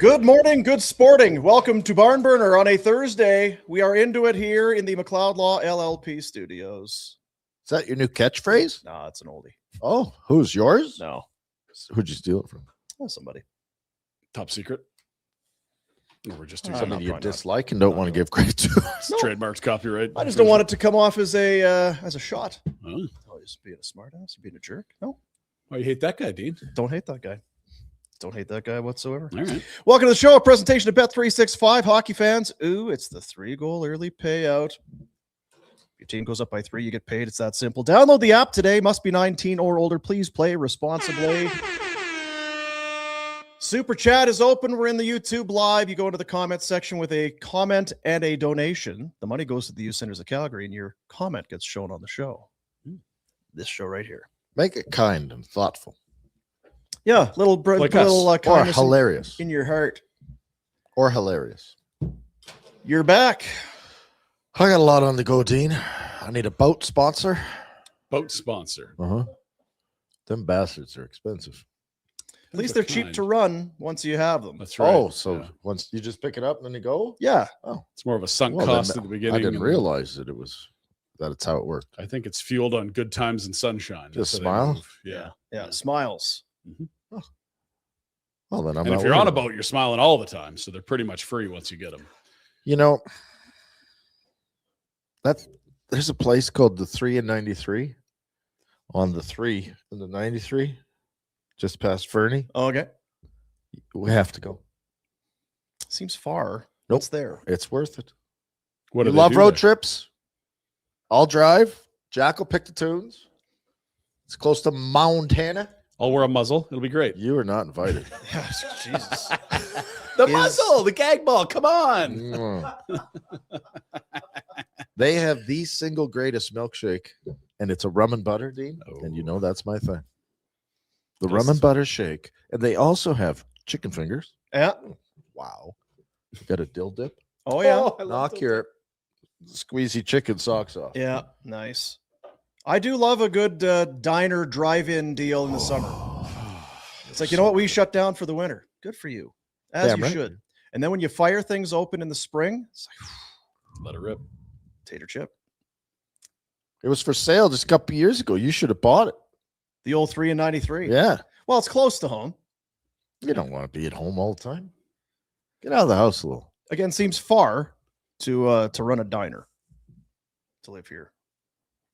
Good morning, good sporting. Welcome to Barn Burner on a Thursday. We are into it here in the McLeod Law LLP studios. Is that your new catchphrase? Nah, it's an oldie. Oh, who's yours? No. Who'd you steal it from? Oh, somebody. Top secret? Or we're just Somebody you dislike and don't want to give credit to. No. Trademarks, copyright. I just don't want it to come off as a shot. Oh. Oh, just being a smartass, being a jerk. No, Why you hate that guy, Dean? don't hate that guy. Don't hate that guy whatsoever. All right. Welcome to the show. A presentation of Bet365. Hockey fans. Ooh, it's the 3-goal early payout. If your team goes up by 3, you get paid. It's that simple. Download the app today. Must be 19 or older. Please play responsibly. Super chat is open. We're in the YouTube live. You go into the comments section with a comment and a donation. The money goes to the youth centers of Calgary, and your comment gets shown on the show. This show right here. Make it kind and thoughtful. Yeah, little Or kindness hilarious. in your heart. Or hilarious. You're back. I got a lot on the go, Dean. I need a boat sponsor. Boat sponsor. Uh-huh. Them bastards are expensive. At least they're cheap to run once you have them. That's right. Oh, so Yeah. once you just pick it up and then you go? Yeah. Oh, It's more of a sunk well, cost then at the beginning. I didn't and realize that it's how it worked. I think it's fueled on good times and sunshine. Just That's how they smile? move. Yeah. Yeah. Smiles. Well, then I'm And not if you're on a worried about boat, you're smiling all the time. So they're pretty much free once you get them. it. You know, there's a place called the 3 and 93 on the 3 and the 93 just past Fernie. Okay. We have to go. Seems far. Nope. What's there? It's worth it. What You do they love do road there? trips? I'll drive. Jack will pick the tunes. It's close to Montana. I'll wear a muzzle. It'll be great. You are not invited. Yeah, Jesus. The Is- muzzle, the gag ball. Come on. Mm. They have the single greatest milkshake, and it's a rum and butter, Dean. And you know that's my thing. The rum and butter shake. And they also have chicken fingers. Yeah. Wow. You got a dill dip. Oh, yeah. I love Knock those. your squeezy chicken socks off. Yeah. Nice. I do love a good diner drive-in deal in the summer. It's like, you know what? We shut down for the winter. Good for you. As Damn you right. should. And then when you fire things open in the spring, it's like Let it rip. tater chip. It was for sale just a couple years ago. You should have bought it. The old 3 and 93. Yeah. Well, it's close to home. You don't want to be at home all the time. Get out of the house a little. Again, seems far to run a diner to live here.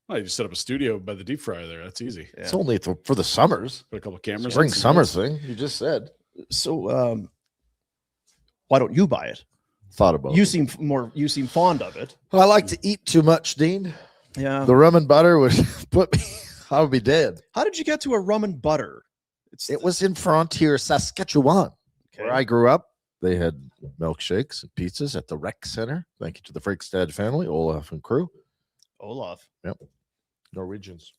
Well, you just set up a studio by the deep fryer there. That's easy. Yeah. It's only for the summers. Put a couple cameras. Spring in, some summer lights. thing. You just said. So why don't you buy it? Thought about You it. seem fond of it. I like to eat too much, Dean. Yeah. The rum and butter would put me. I would be dead. How did you get to a rum and butter? It was in Frontier, Saskatchewan, where I grew up. They had milkshakes and pizzas at the rec center. Thank you to the Freakstad family, Olaf and crew. Olaf. Norwegians.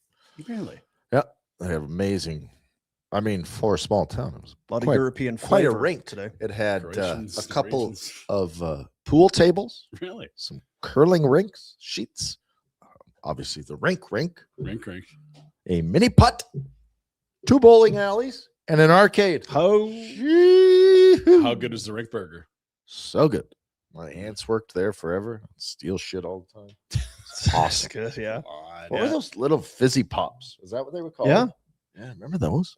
Really? They have amazing. I mean, for a small town, it was A lot quite- of European quite a flavor rink today. It had Croatians, a couple Norwegians. of pool tables, Really? some curling rinks, sheets, obviously the rink, Rink. a mini putt, 2 bowling alleys, and an arcade. How How good is the rink burger? So good. My aunts worked there forever. Steal shit all the time. Awesome. Good, yeah. What were those little fizzy pops? Is that what they were called? Yeah. Yeah, remember those?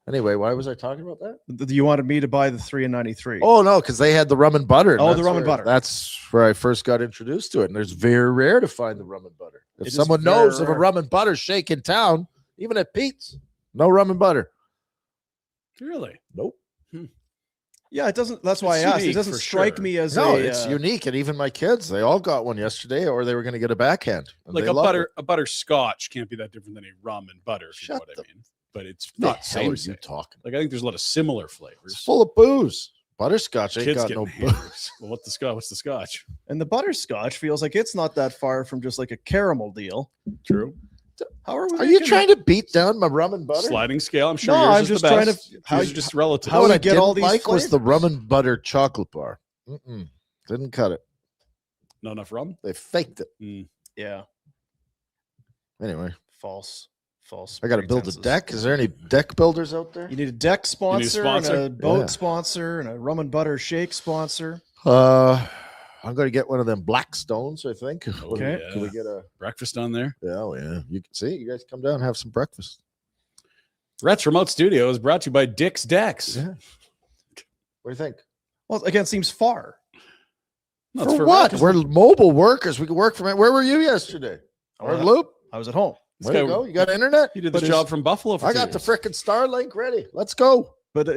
Anyway, why was I talking about that? You wanted me to buy the 3 and 93. Oh, no, because they had the rum and butter. and Oh, the that's rum and where- butter. That's where I first got introduced to it. And there's very rare to find the rum and butter. If It is someone very knows of a rare. rum and butter shake in town, even at Pete's, no rum and butter. Really? Nope. Yeah, it doesn't. That's why It's I asked. It unique doesn't for strike sure. me as No, a. it's unique. And even my kids, they all got one yesterday or they were going to get a backhand. and Like they a loved butter, it. a butterscotch can't be that different than a rum and butter, if you know Shut what the- I mean. But it's The not hell same. are you same. talking? Like I think there's a lot of similar It's flavors. full of booze. Butterscotch ain't Kids got getting no hammered. booze. Well, what's the scotch? And the butterscotch feels like it's not that far from just like a caramel deal. True. How are we? Are you trying to beat down my rum and butter? Sliding scale. I'm sure No, yours I'm is just the trying to- best. how Yours you- are just relative. how would what I I get didn't all these like was the rum flavors? and butter chocolate bar. Didn't cut it. Not enough rum? They faked it. Yeah, Anyway, false. false. I got to build a pretenses. deck. Is there any deck builders out there? You need a deck sponsor, sponsor? and a boat Yeah. sponsor, and a rum and butter shake sponsor. I'm going to get one of them Blackstones, I think. Okay. Can we get a breakfast on there? yeah. You can see, you guys come down and have some breakfast. Rhett's Remote Studio is brought to you by Dick's Decks. Yeah. What do you think? Well, again, seems far. No, it's for what? Rhett's. We're mobile workers. We can work from it. Where were you yesterday? Or Loop? I was at home. Way to go. You got internet? He did But this it's- job from Buffalo for I 2 got the years. frickin' Starlink ready. Let's go. But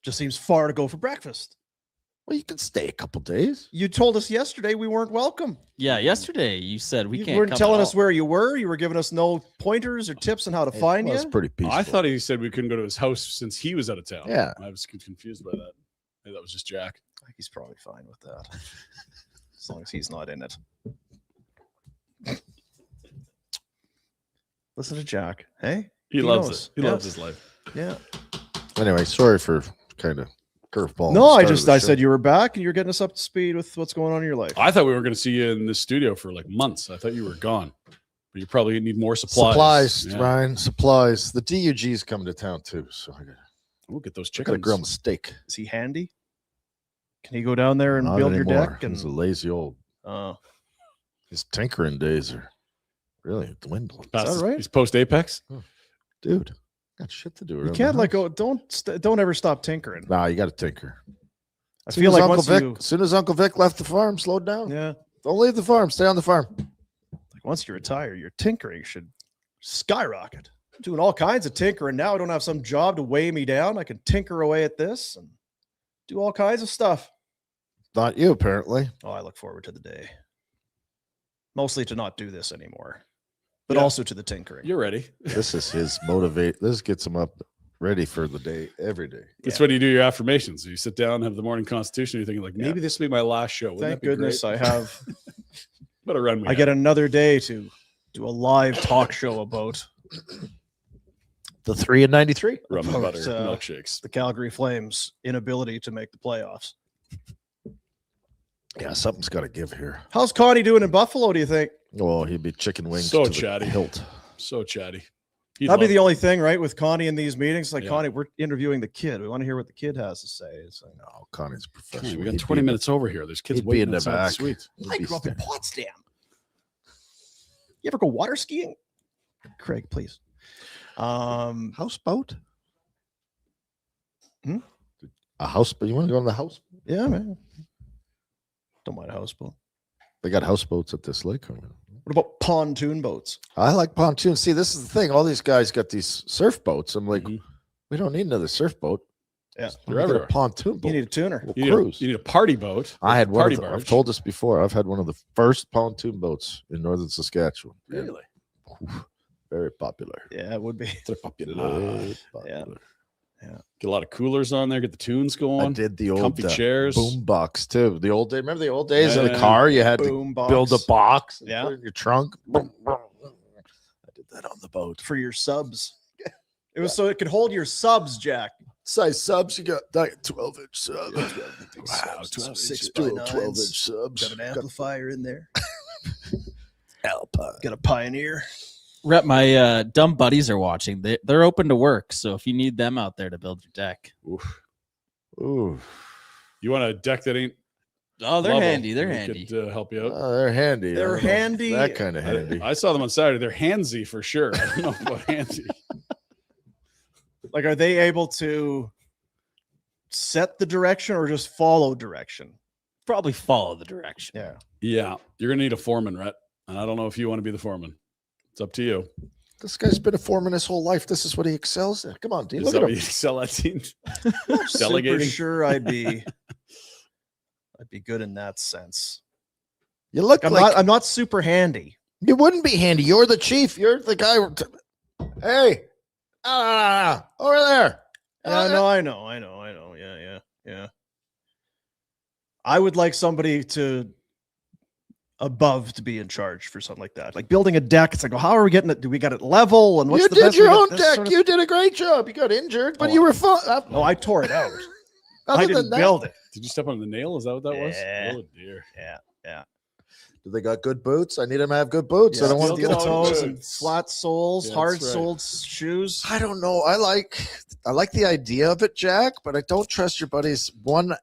just seems far to go for breakfast. Well, you can stay a couple days. You told us yesterday we weren't welcome. Yeah, yesterday you said we You can't. weren't come telling at us all. where you were. You were giving us no pointers or tips on how to find That's you. pretty peaceful. I thought he said we couldn't go to his house since he was out of town. Yeah. I was confused by that. Maybe that was just Jack. I think he's probably fine with that, as long as he's not in it. Listen to Jack. Hey, He loves knows. it. He Yeah. loves his life. yeah. Anyway, sorry for kind of curveball. No, I Start of the I show. said you were back and you're getting us up to speed with what's going on in your life. I thought we were going to see you in the studio for like months. I thought you were gone. But you probably need more supplies. supplies, Yeah. Ryan. Supplies. The DUG's coming to town too, so I We'll get those gotta chickens. grill 'em a steak. Is he handy? Can he go down there and Not build your anymore. deck? And He's a lazy old. His tinkering days are really dwindling. Past Is that his- right? He's post Apex. Dude, got shit to do. you around can't the let house. go. Don't ever stop tinkering. Nah, you got to tinker. I Soon feel as like Uncle once Vic, you, as soon as Uncle Vic left the farm, slowed down. yeah, Don't leave the farm. Stay on the farm. like once you retire, your tinkering should skyrocket. I'm doing all kinds of tinkering now. I don't have some job to weigh me down. I can tinker away at this and do all kinds of stuff. Not you, apparently. Oh, I look forward to the day. Mostly to not do this anymore, but Yeah. also to the tinkering. You're ready. This is his motivate. This gets him up, ready for the day every day. That's when you do your affirmations. You sit down, have the morning constitution. You're thinking like, maybe this will be my last show. Wouldn't Thank that be goodness great? I have. What a run we I get another day to do a live talk show about The 3 and 93. rum and about, butter milkshakes. the Calgary Flames' inability to make the playoffs. Yeah, something's got to give here. How's Connie doing in Buffalo, do you think? Oh, he'd be chicken wings. So to the chatty. hilt. So chatty. That'd be the only thing, right, with Connie in these meetings. Like, Yeah. Connie, we're interviewing the kid. We want to hear what the kid has to say. It's like, No, Connie's a professional. We got He'd 20 be in the- minutes over here. There's kids he'd be waiting in the outside back. suite. he'd I be grew up in sta- Potsdam. You ever go water skiing? Craig, please. Houseboat? Hmm? A houseboat? You want to go on the house? Yeah, man. Don't mind a houseboat. They got houseboats at this lake. What about pontoon boats? I like pontoons. See, this is the thing. All these guys got these surf boats. I'm like, Mhm. we don't need another surf boat. Yeah. They're We get everywhere. a pontoon You boat. need a tuner. We'll You need, cruise. you need a party boat. I had one. party Of the, I've barge. told this before. I've had one of the first pontoon boats in northern Saskatchewan. And Really? very popular. Yeah, it would be. Very popular. Get a lot of coolers on there. Get the tunes I going. did the old Comfy chairs. boom box too. The old day. Remember the old days in Yeah. the car? You had to Boom box. build a box. And Yeah. put it in your trunk. Boom, boom. I did that on the boat. For your subs. It was so it could hold your subs, Jack. Size subs, you got like 12-inch subs. Wow, 12 6 inch, by 12-inch 9s. subs. Got an amplifier in there. Alpine. Got a Pioneer. Rep, my dumb buddies are watching. They're open to work, so if you need them out there to build your deck, Oof. Ooh, You want a deck that ain't oh, they're level? handy. They're We handy. Could help you out. they're handy. I They're don't know. handy. That kind of handy. I saw them on Saturday. They're handsy for sure. I don't know about handsy. Like, are they able to set the direction or just follow direction? Probably follow the direction. Yeah. Yeah, you're gonna need a foreman, Rhett. And I don't know if you want to be the foreman. It's up to you. This guy's been a foreman his whole life. This is what he excels at. Come on, Dean. Is Look that at what him. you sell that team? Super Delegating. sure I'd be good in that sense. You look I'm like not super handy. you wouldn't be handy. You're the chief. You're the guy. Hey, over there. Yeah, I know. Yeah. I would like somebody above to be in charge for something like that. Like building a deck. It's like, well, how are we getting it? Do we got it level? And what's You the did best your way to- own this deck. sort of- You did a great job. You got injured, but Oh, you were fine. No, I tore it out. I Other didn't than that, build it. Did you step on the nail? Is that what that was? Yeah. Oh dear. Yeah. Do they got good boots? I need them to have good boots. I don't want to steel get toes and boots. flat soles, Yeah, hard that's right. soled shoes. I don't know. I like the idea of it, Jack, but I don't trust your buddies one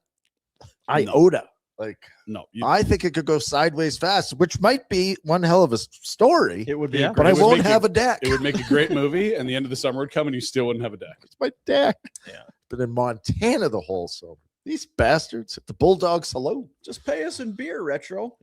iota. Like, No, I think it could go sideways fast, which might be one hell of a story. It would be, Yeah, a but great- I it would won't make have it- a deck. it would make a great movie, and the end of the summer would come, and you still wouldn't have a deck. It's my deck. Yeah. But in Montana the whole summer. These bastards at the Bulldogs. Hello. just pay us in beer, retro.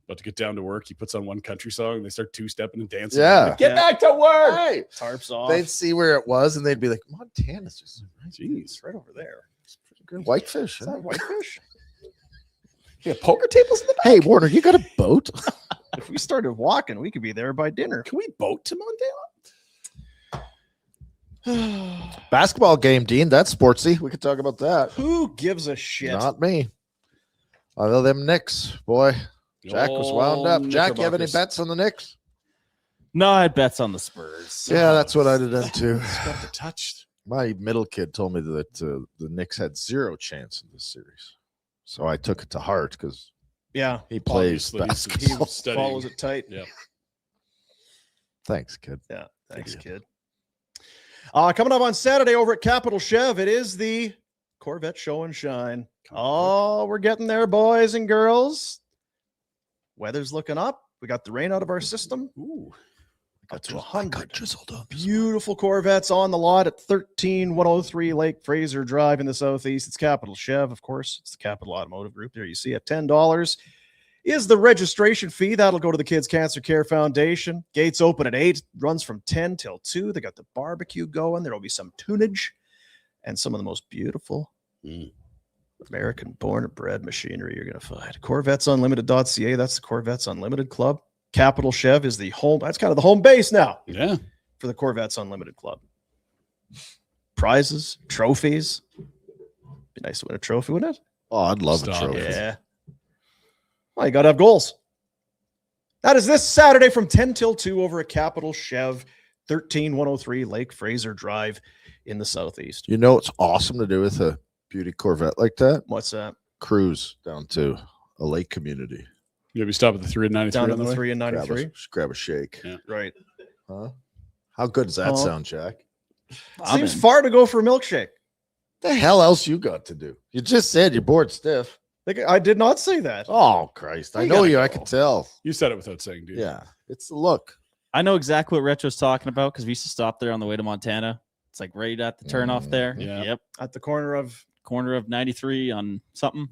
But to get down to work, he puts on one country song, and they start two-stepping and dancing. Yeah. Get back to work. Hey. Tarps off. They'd see where it was and they'd be like, Montana's just Jeez. It's right over there. it's pretty good. Whitefish. Is that whitefish? Yeah, poker tables in the back. Hey, Warner, you got a boat? If we started walking, we could be there by dinner. Can we boat to Montana? Basketball game, Dean. That's sportsy. We could talk about that. Who gives a shit? Not me. Although them Knicks, boy. Jack was wound up. Oh, Jack, you have any Knickerbockers. bets on the Knicks? No, I had bets on the Spurs. Yeah, that's what I did then too. It's got the touch. My middle kid told me that the Knicks had zero chance in this series. So I took it to heart because Yeah. he plays Obviously, he's basketball. studying. Follows it tight. Yeah. Thanks, kid. Yeah. Thanks, Yeah. kid. Coming up on Saturday over at Capital Chev, it is the Corvette Show and Shine. Oh, we're getting there, boys and girls. Weather's looking up. We got the rain out of our system. Ooh. Got to 100. drizzled up. Beautiful Corvettes on the lot at 13103 Lake Fraser Drive in the Southeast. It's Capital Chev, of course. It's the Capital Automotive Group. There you see it. $10 is the registration fee. That'll go to the Kids Cancer Care Foundation. Gates open at 8, runs from 10 till 2. They got the barbecue going. There'll be some tunage and some of the most beautiful American born and bred machinery you're going to find. CorvettesUnlimited.ca. That's the Corvettes Unlimited Club. Capital Chev is the home. That's kind of the home base now Yeah. for the Corvettes Unlimited Club. Prizes, trophies. Be nice to win a trophy, wouldn't it? Oh, I'd love Stop. a trophy. Yeah. Well, you got to have goals. That is this Saturday from 10 till 2 over at Capital Chev, 13103 Lake Fraser Drive in the Southeast. You know, it's awesome to do with a beauty Corvette like that. What's that? Cruise down to a lake community. You maybe stop at the 3 and 93 Down on to the the way? 3 and 93. Grab a shake. Yeah. Right. Huh? How good does that Oh. sound, Jack? Seems far to go for a milkshake. The hell else you got to do? You just said you're bored stiff. I did not say that. Oh Christ! I You know gotta you. I go. can tell. You said it without saying, dude. Yeah, it's the look. I know exactly what Retro's talking about because we used to stop there on the way to Montana. It's like right at the turnoff there. Yeah. Yep. At the corner of Corner of 93 on something.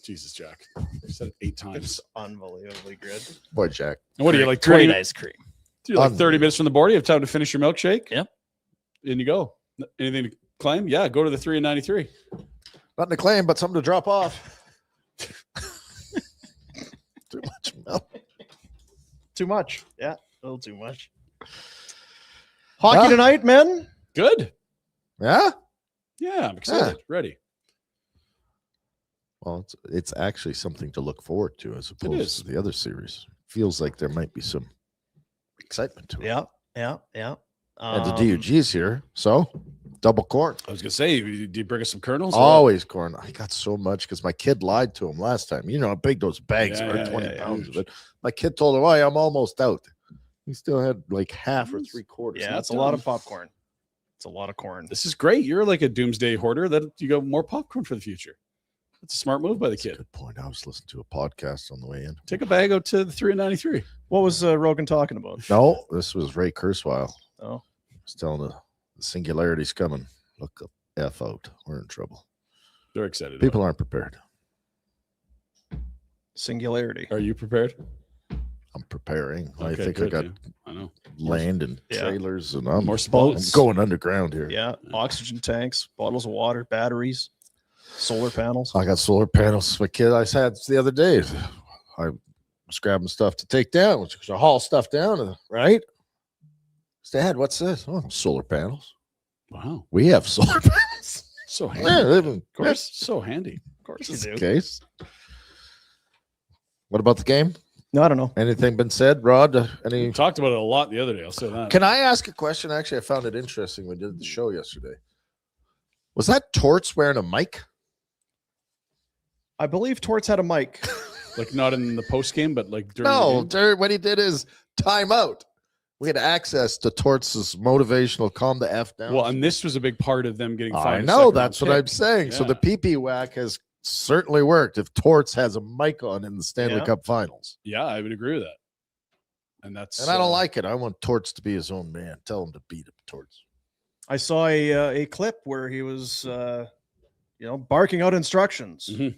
Jesus, Jack. You said it 8 times. it's unbelievably good. Boy, Jack. And what are you like? Great 20, ice cream. you're like 30 minutes from the border. You have time to finish your milkshake. Yep. In you go. Anything to claim? Yeah, go to the 3 and 93. Nothing to claim, but something to drop off. Too much milk. Too much. Yeah, a little too much. Hockey Huh? tonight, men. Good. Yeah. Yeah, I'm excited. Ready. Well, it's actually something to look forward to as is. opposed to the other series. Feels like there might be some excitement to it. Yeah. And the DUG's here, so double corn. I was going to say, do you bring us some kernels? Always corn. I got so much because my kid lied to him last time. You know how big those bags Yeah, are, yeah, 20 yeah, pounds huge. of it. My kid told him, I'm almost out. He still had like half or 3/4. Yeah, not it's a lot done. of popcorn. It's a lot of corn. This is great. You're like a doomsday hoarder. That you go more popcorn for the future. That's a smart move by the kid. Good point. I was listening to a podcast on the way in. Take a bag out to the 3 and 93. What was Rogan talking about? No, this was Ray Kurzweil. Oh, He's telling the singularity's coming. Look up F out. We're in trouble. They're excited. People aren't prepared. singularity. Are you prepared? I'm preparing. I Okay, think good, I got yeah. I know. land and Yeah. trailers, and I'm More I'm supplies. going underground here. Yeah, oxygen tanks, bottles of water, batteries, solar panels. I got solar panels. My kid I had the other day. I was grabbing stuff to take down, which is haul stuff down, right? Dad, what's this? Oh, solar panels. Wow. We have solar panels. So handy. Yeah, they even- Of course. So handy. Of course you Just in do. case. What about the game? No, I don't know. Anything been said, Rod? Any? We talked about it a lot the other day. I'll say that. Can I ask a question? Actually, I found it interesting. We did the show yesterday. Was that Tortz wearing a mic? I believe Tortz had a mic. Like not in the post game, but like during the No, game? during what he did is timeout. We had access to Tortz's motivational calm the F down. Well, and this was a big part of them getting 5 I know, that's what I'm saying. So the PP whack has certainly worked if Tortz has a mic on in the Stanley Cup Finals. Yeah, I would agree with that. And that's And I don't like it. I want Tortz to be his own man. Tell him to beat him, Tortz. I saw a clip where he was, barking out instructions. Mhm.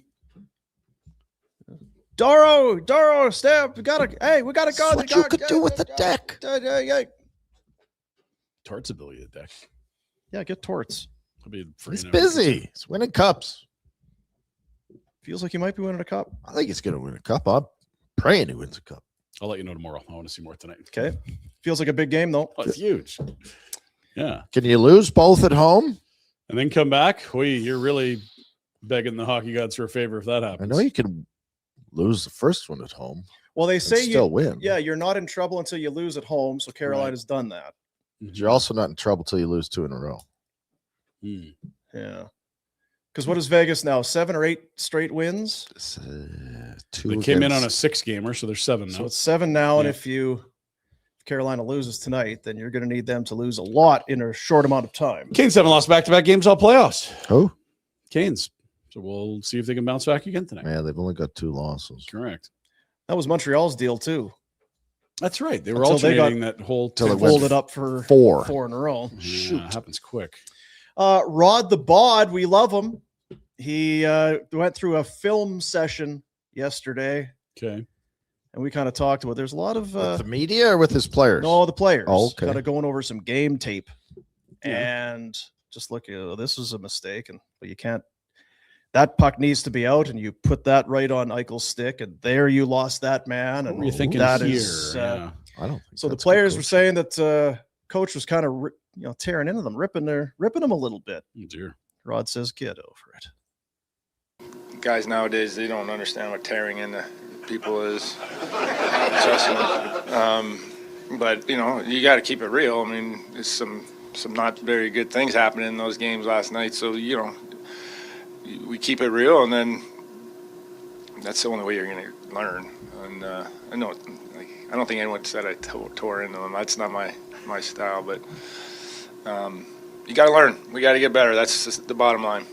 Doro, step. We gotta go. That's what you could do with the deck. Tort's ability to deck. Yeah, get Tortz. He's busy. He's winning cups. Feels like he might be winning a cup. I think he's going to win a cup. I'm praying he wins a cup. I'll let you know tomorrow. I want to see more tonight. Okay. Feels like a big game, though. Oh, it's huge. Yeah. Can you lose both at home? And then come back. You're really begging the hockey gods for a favor if that I happens. know you can lose the first one at home. Well, they and say still win. Yeah, you're not in trouble until you lose at home. So Carolina's done that. But you're also not in trouble till you lose 2 in a row. Mm. Yeah. Because what is Vegas now? 7 or 8 straight wins? Two They came in on a 6-gamer, so there's 7 now. So it's 7 now. And Yeah. if Carolina loses tonight, then you're going to need them to lose a lot in a short amount of time. Canes haven't lost back-to-back games all playoffs. Who? Canes. So we'll see if they can bounce back again tonight. Yeah, they've only got 2 losses. Correct. That was Montreal's deal, too. That's right. They were Until they alternating that whole till They it went folded up for 4 in a row. Yeah, it happens quick. Rod the Bod, we love him. He went through a film session yesterday, Okay. and we kind of talked about. There's a lot of with the media or with his players? no, the players. Oh, okay. Kind of going over some game tape, Yeah. and just look. This was a mistake, but you can't. That puck needs to be out, and you put that right on Eichel's stick, and there you lost that man. What And were you thinking that here? is, Yeah. I don't think so the that's good players were coaching. saying that coach was kind of tearing into them, ripping them a little bit. Oh, dear. Rod says, "Get over it." Guys nowadays, they don't understand what tearing into people is. Trust me. But you got to keep it real. I mean, there's some not very good things happening in those games last night. So we keep it real, and then that's the only way you're going to learn. And I know, I don't think anyone said I tore into them. That's not my style. But you got to learn. We got to get better. That's just the bottom line.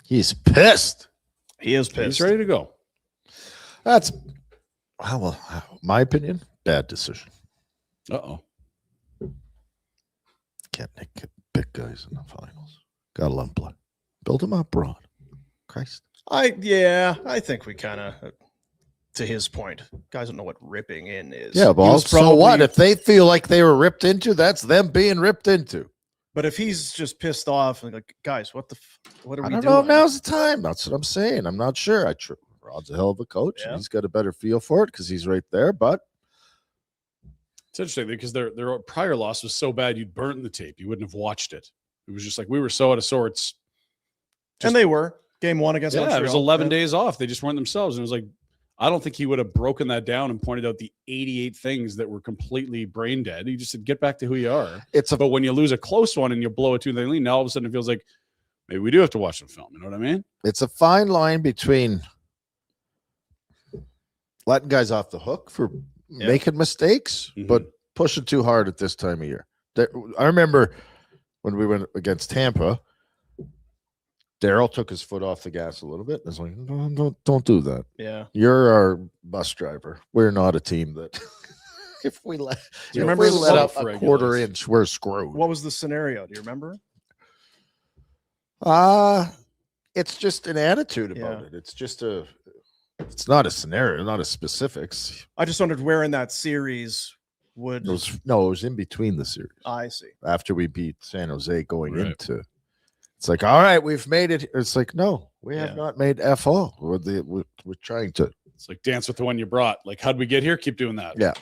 He's pissed. He is pissed. He's ready to go. That's, my opinion, bad decision. Uh-oh. Can't pick guys in the finals. Got to let them play. Build them up, Ron. Christ. I think we kind of, to his point, guys don't know what ripping in is. Yeah, He well, was so what? If they feel like they were ripped into, that's them being ripped into. But if he's just pissed off, like, guys, what are I we don't doing? know if now's the time. That's what I'm saying. I'm not sure. Rod's a hell of a coach. Yeah. And he's got a better feel for it because he's right there. But It's interesting because their prior loss was so bad you'd burn the tape. You wouldn't have watched it. It was just like we were so out of sorts. And they were game 1 against Yeah, Montreal. it was 11 Yeah. days off. They just weren't themselves. And it was like, I don't think he would have broken that down and pointed out the 88 things that were completely brain dead. He just said, get back to who you are. But when you lose a close one and you blow a 2-0 lead, now all of a sudden it feels like maybe we do have to watch some film. You know what I mean? it's a fine line between letting guys off the hook for making mistakes, but pushing too hard at this time of year. I remember when we went against Tampa, Daryl took his foot off the gas a little bit. It's like, no, don't do that. Yeah. You're our bus driver. We're not a team that if we let, Do you if remember we the let up self- a quarter inch, we're screwed. What was the scenario? Do you remember? It's just an attitude about it. It's just it's not a scenario, not a specifics. I just wondered where in that series would. It was in between the series. I see. After we beat San Jose going Right. into, it's like, all right, we've made it. It's like, no, we have Yeah. not made FO. We're trying to. It's like dance with the one you brought. Like, how'd we get here? Keep doing that. Yeah.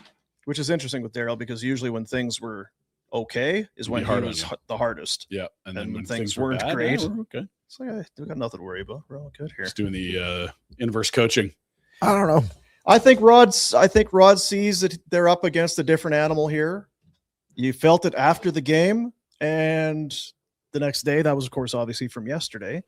Which is interesting with Daryl because usually when things were okay is when he hard on was you. the hardest. Yeah. And then And when things were weren't bad, great. we're okay. It's like, we got nothing to worry about. We're all good here. Just doing the inverse coaching. I don't know. I think Rod sees that they're up against a different animal here. You felt it after the game, and the next day, that was, of course, obviously from yesterday.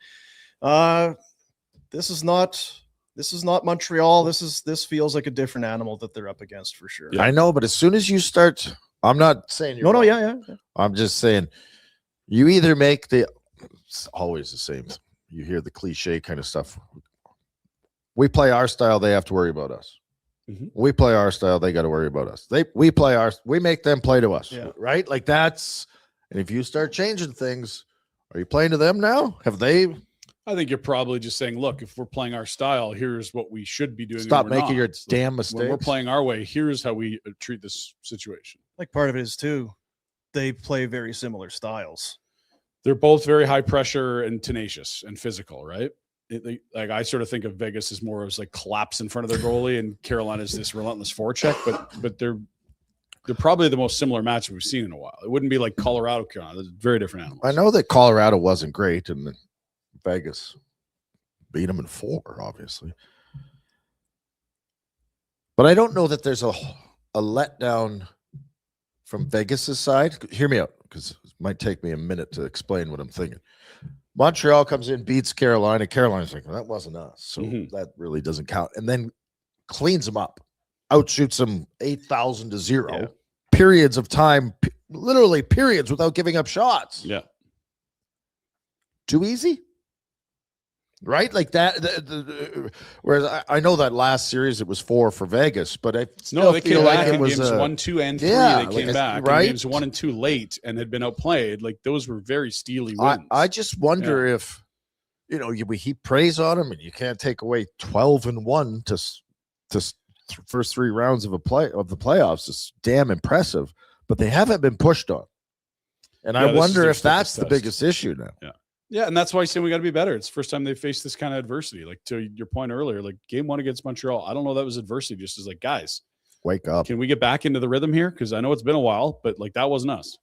This is not This is not Montreal. This feels like a different animal that they're up against for sure. I know, but as soon as you start, I'm not saying you're wrong. Yeah. I'm just saying you either make it's always the same. You hear the cliche kind of stuff. We play our style, they have to worry about us. Mm-hmm. We play our style, they got to worry about us. We make them play to us, right? Like that's, and if you start changing things, are you playing to them now? Have they? I think you're probably just saying, look, if we're playing our style, here's what we should be doing. Stop making your damn mistakes. When we're playing our way, here's how we treat this situation. Like part of it is too, they play very similar styles. They're both very high pressure and tenacious and physical, right? Like I sort of think of Vegas as more as like collapse in front of their goalie, and Carolina is this relentless forecheck. But they're probably the most similar match we've seen in a while. It wouldn't be like Colorado, Carolina. They're very different animals. I know that Colorado wasn't great, and Vegas beat them in 4, obviously. But I don't know that there's a letdown from Vegas's side. Hear me out, because it might take me a minute to explain what I'm thinking. Montreal comes in, beats Carolina. Carolina's like, well, that wasn't us, so that really doesn't count. And then cleans them up, outshoots them 8,000 to 0. Yeah. Periods of time, literally periods without giving up shots. Yeah. Too easy? Right? Like that. Whereas I know that last series it was 4 for Vegas, but I still feel like it was games 1, 2, and 3. Yeah, they came back. Right? Games 1 and 2 late and had been outplayed. Like those were very steely wins. I just wonder if we heap praise on them, and you can't take away 12-1 to first 3 rounds of the playoffs. It's damn impressive, but they haven't been pushed on, and I wonder if that's the biggest issue now. Yeah. Yeah, and that's why I say we got to be better. It's the first time they faced this kind of adversity. Like to your point earlier, like game 1 against Montreal, I don't know that was adversity. Just as like, guys, wake up. Can we get back into the rhythm here? Because I know it's been a while, but like that wasn't us.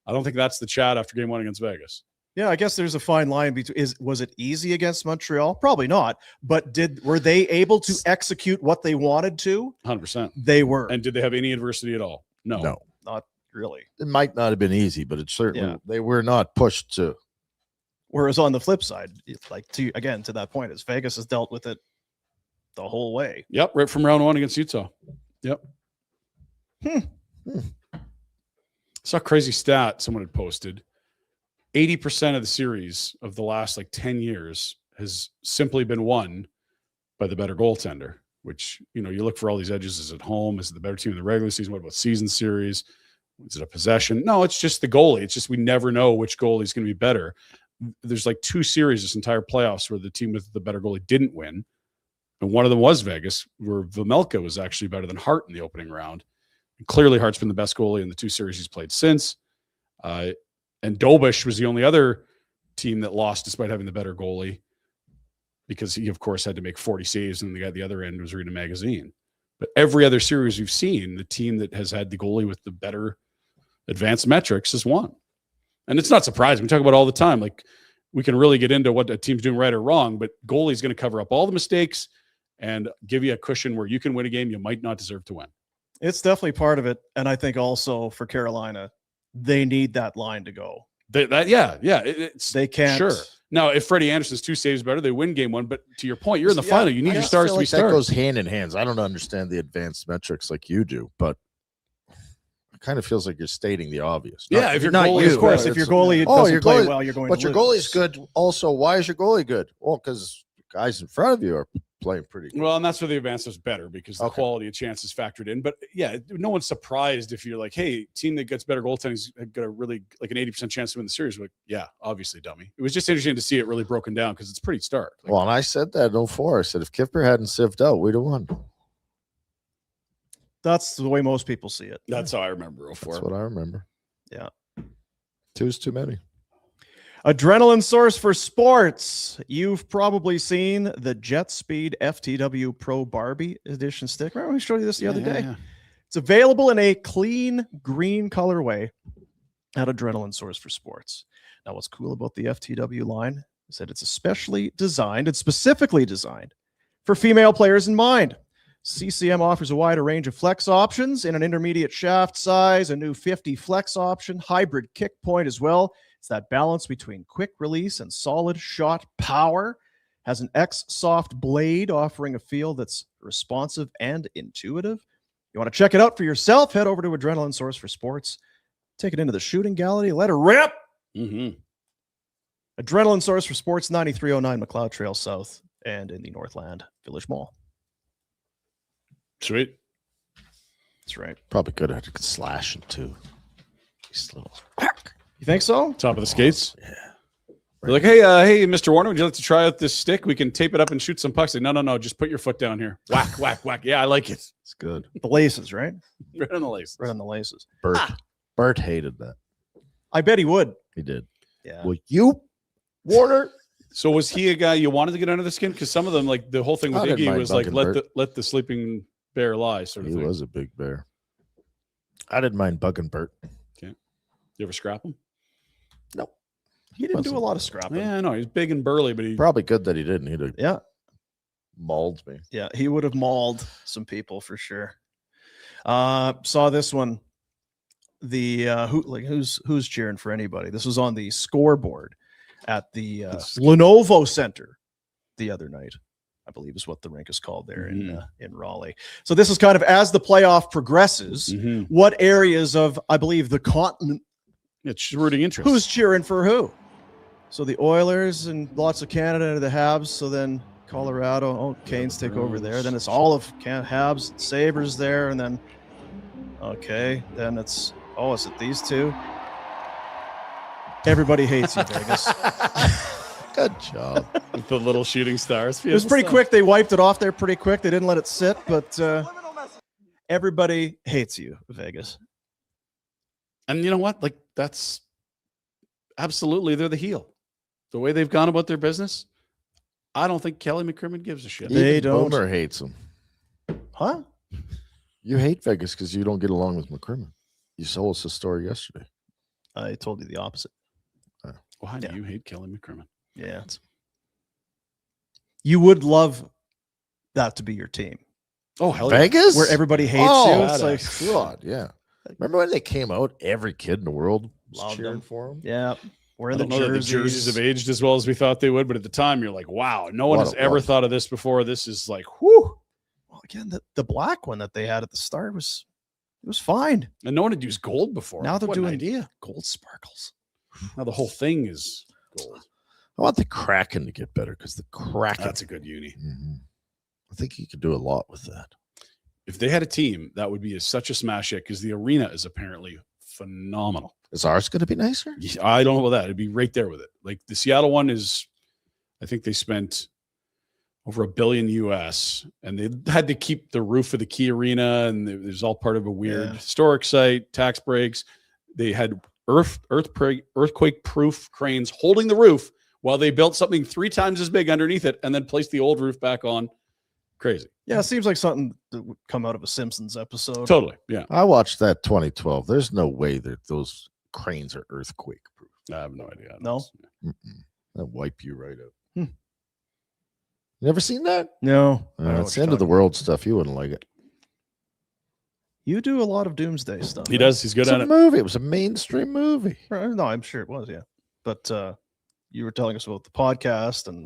I don't think that's the chat after game 1 against Vegas. Yeah, I guess there's a fine line between. Was it easy against Montreal? Probably not. But were they able to execute what they wanted to? 100%. They were. And did they have any adversity at all? No, not really. It might not have been easy, but it certainly they were not pushed to. Whereas on the flip side, like to that point, is Vegas has dealt with it the whole way. Yep, right from round 1 against Utah. Yep. Saw a crazy stat someone had posted. 80% of the series of the last like 10 years has simply been won by the better goaltender, which, you look for all these edges. Is it home? Is it the better team in the regular season? What about season series? Is it a possession? No, it's just the goalie. It's just we never know which goalie is going to be better. There's like 2 series this entire playoffs where the team with the better goalie didn't win. And one of them was Vegas, where Vejmelka was actually better than Hart in the opening round. And clearly Hart's been the best goalie in the 2 series he's played since. And Dobish was the only other team that lost despite having the better goalie, because he, of course, had to make 40 saves, and the guy at the other end was reading a magazine. But every other series we've seen, the team that has had the goalie with the better advanced metrics has won. And it's not surprising. We talk about it all the time. Like, we can really get into what a team's doing right or wrong, but goalie's going to cover up all the mistakes and give you a cushion where you can win a game you might not deserve to win. It's definitely part of it. And I think also for Carolina, they need that line to go. They can't. Sure. Now, if Freddie Anderson's 2 saves better, they win game 1. But to your point, you're in the final. You need your stars to be stars. That goes hand in hand. I don't understand the advanced metrics like you do, but it kind of feels like you're stating the obvious. If your not goalie, you, of course, if your goalie doesn't play well, you're going to lose. But your goalie's good. Also, why is your goalie good? Well, because guys in front of you are playing pretty good. Well, and that's where the advanced is better, because the quality of chances factored in. But no one's surprised if you're like, hey, team that gets better goaltending's got a really like an 80% chance to win the series. Like, obviously, dummy. It was just interesting to see it really broken down, because it's pretty stark. Like, and I said that in 04. I said if Kipper hadn't sieved out, we'd have won. That's the way most people see it. That's how I remember 04. That's what I remember. Yeah. 2's too many. Adrenaline source for sports. You've probably seen the Jet Speed FTW Pro Barbie edition stick. Remember we showed you this the other day? Yeah. It's available in a clean green colorway at Adrenaline Source for Sports. Now, what's cool about the FTW line is that it's especially designed and specifically designed for female players in mind. CCM offers a wider range of flex options in an intermediate shaft size, a new 50 flex option, hybrid kick point as well. It's that balance between quick release and solid shot power. has an X-Soft blade offering a feel that's responsive and intuitive. You want to check it out for yourself? Head over to Adrenaline Source for Sports. Take it into the shooting gallery. Let her rip. Mm-hmm. Adrenaline Source for Sports, 9309 McLeod Trail South and in the Northland Village Mall. Sweet. That's right. Probably good at it. Slash it too. These little. You think so? Top of the skates. Yeah. They're like, hey, Mr. Warner, would you like to try out this stick? We can tape it up and shoot some pucks. Like, no. Just put your foot down here. Whack, whack, whack. Yeah, I like it. It's good. The laces, right? Right on the lace. Right on the laces. Bert hated that. I bet he would. He did. Yeah. Well, you, Warner. So was he a guy you wanted to get under the skin? Because some of them, like the whole thing with I didn't Iggy mind was like, bugging let the sleeping bear lie sort of He thing. was a big bear. I didn't mind bugging Bert. You ever scrap him? No. He didn't do a lot of scrapping. Yeah, I know. He's big and burly, but he Probably good that he didn't. He'd have Yeah. mauled me. Yeah, he would have mauled some people for sure. Saw this one. The who's cheering for anybody? This was on the scoreboard at the Lenovo Center the other night. I believe is what the rink is called there in Raleigh. So this is kind of as the playoff progresses, what areas of, I believe, the continent, it's rooting interest. who's cheering for who? So the Oilers and lots of Canada, the Habs. So then Colorado, Canes take over there. Then it's all of Habs, Sabres there, and then then it's is it these two? Everybody hates you, Vegas. Good job. With the little shooting stars. It was pretty quick. They wiped it off there pretty quick. They didn't let it sit, but everybody hates you, Vegas. And you know what? Like, that's absolutely, they're the heel. The way they've gone about their business, I don't think Kelly McCrimmon gives a shit. They Even don't. Boomer hates him. Huh? You hate Vegas because you don't get along with McCrimmon. You told us the story yesterday. I told you the opposite. Why do you hate Kelly McCrimmon? Yeah. You would love that to be your team. Oh, hell yeah. Vegas? Where everybody hates you. It's like, God, yeah. Remember when they came out? Every kid in the world was Loved cheering them. for him. yeah. We're in I the don't know that the jerseys have aged as well as we thought they would, but at the time you're like, wow, no one What has a- ever what a- thought of this before. This is like, whoo. Well, again, the black one that they had at the start was fine. And no one had used gold before. Now they're What an doing idea. gold sparkles. Now the whole thing is gold. I want the Kraken to get better because the Kraken. That's a good uni. Mhm. I think he could do a lot with that. If they had a team, that would be such a smash hit because the arena is apparently phenomenal. Is ours going to be nicer? Yeah, I don't know about that. It'd be right there with it. Like the Seattle one is, I think they spent over $1 billion US, and they had to keep the roof of the Key Arena, and it was all part of a weird historic site, tax breaks. They had earthquake-proof cranes holding the roof while they built something 3 times as big underneath it, and then placed the old roof back on. Crazy. Yeah, it seems like something that would come out of a Simpsons episode. Totally. Yeah. I watched that 2012. There's no way that those cranes are earthquake proof. I have no idea. No? They'll wipe you right out. Hmm. Never seen that? No. I don't know It's what you're end of the talking world stuff. You wouldn't like it. about. You do a lot of doomsday stuff. He right? does. He's good It's at a it. movie. It was a mainstream movie. No, I'm sure it was, yeah. But you were telling us about the podcast and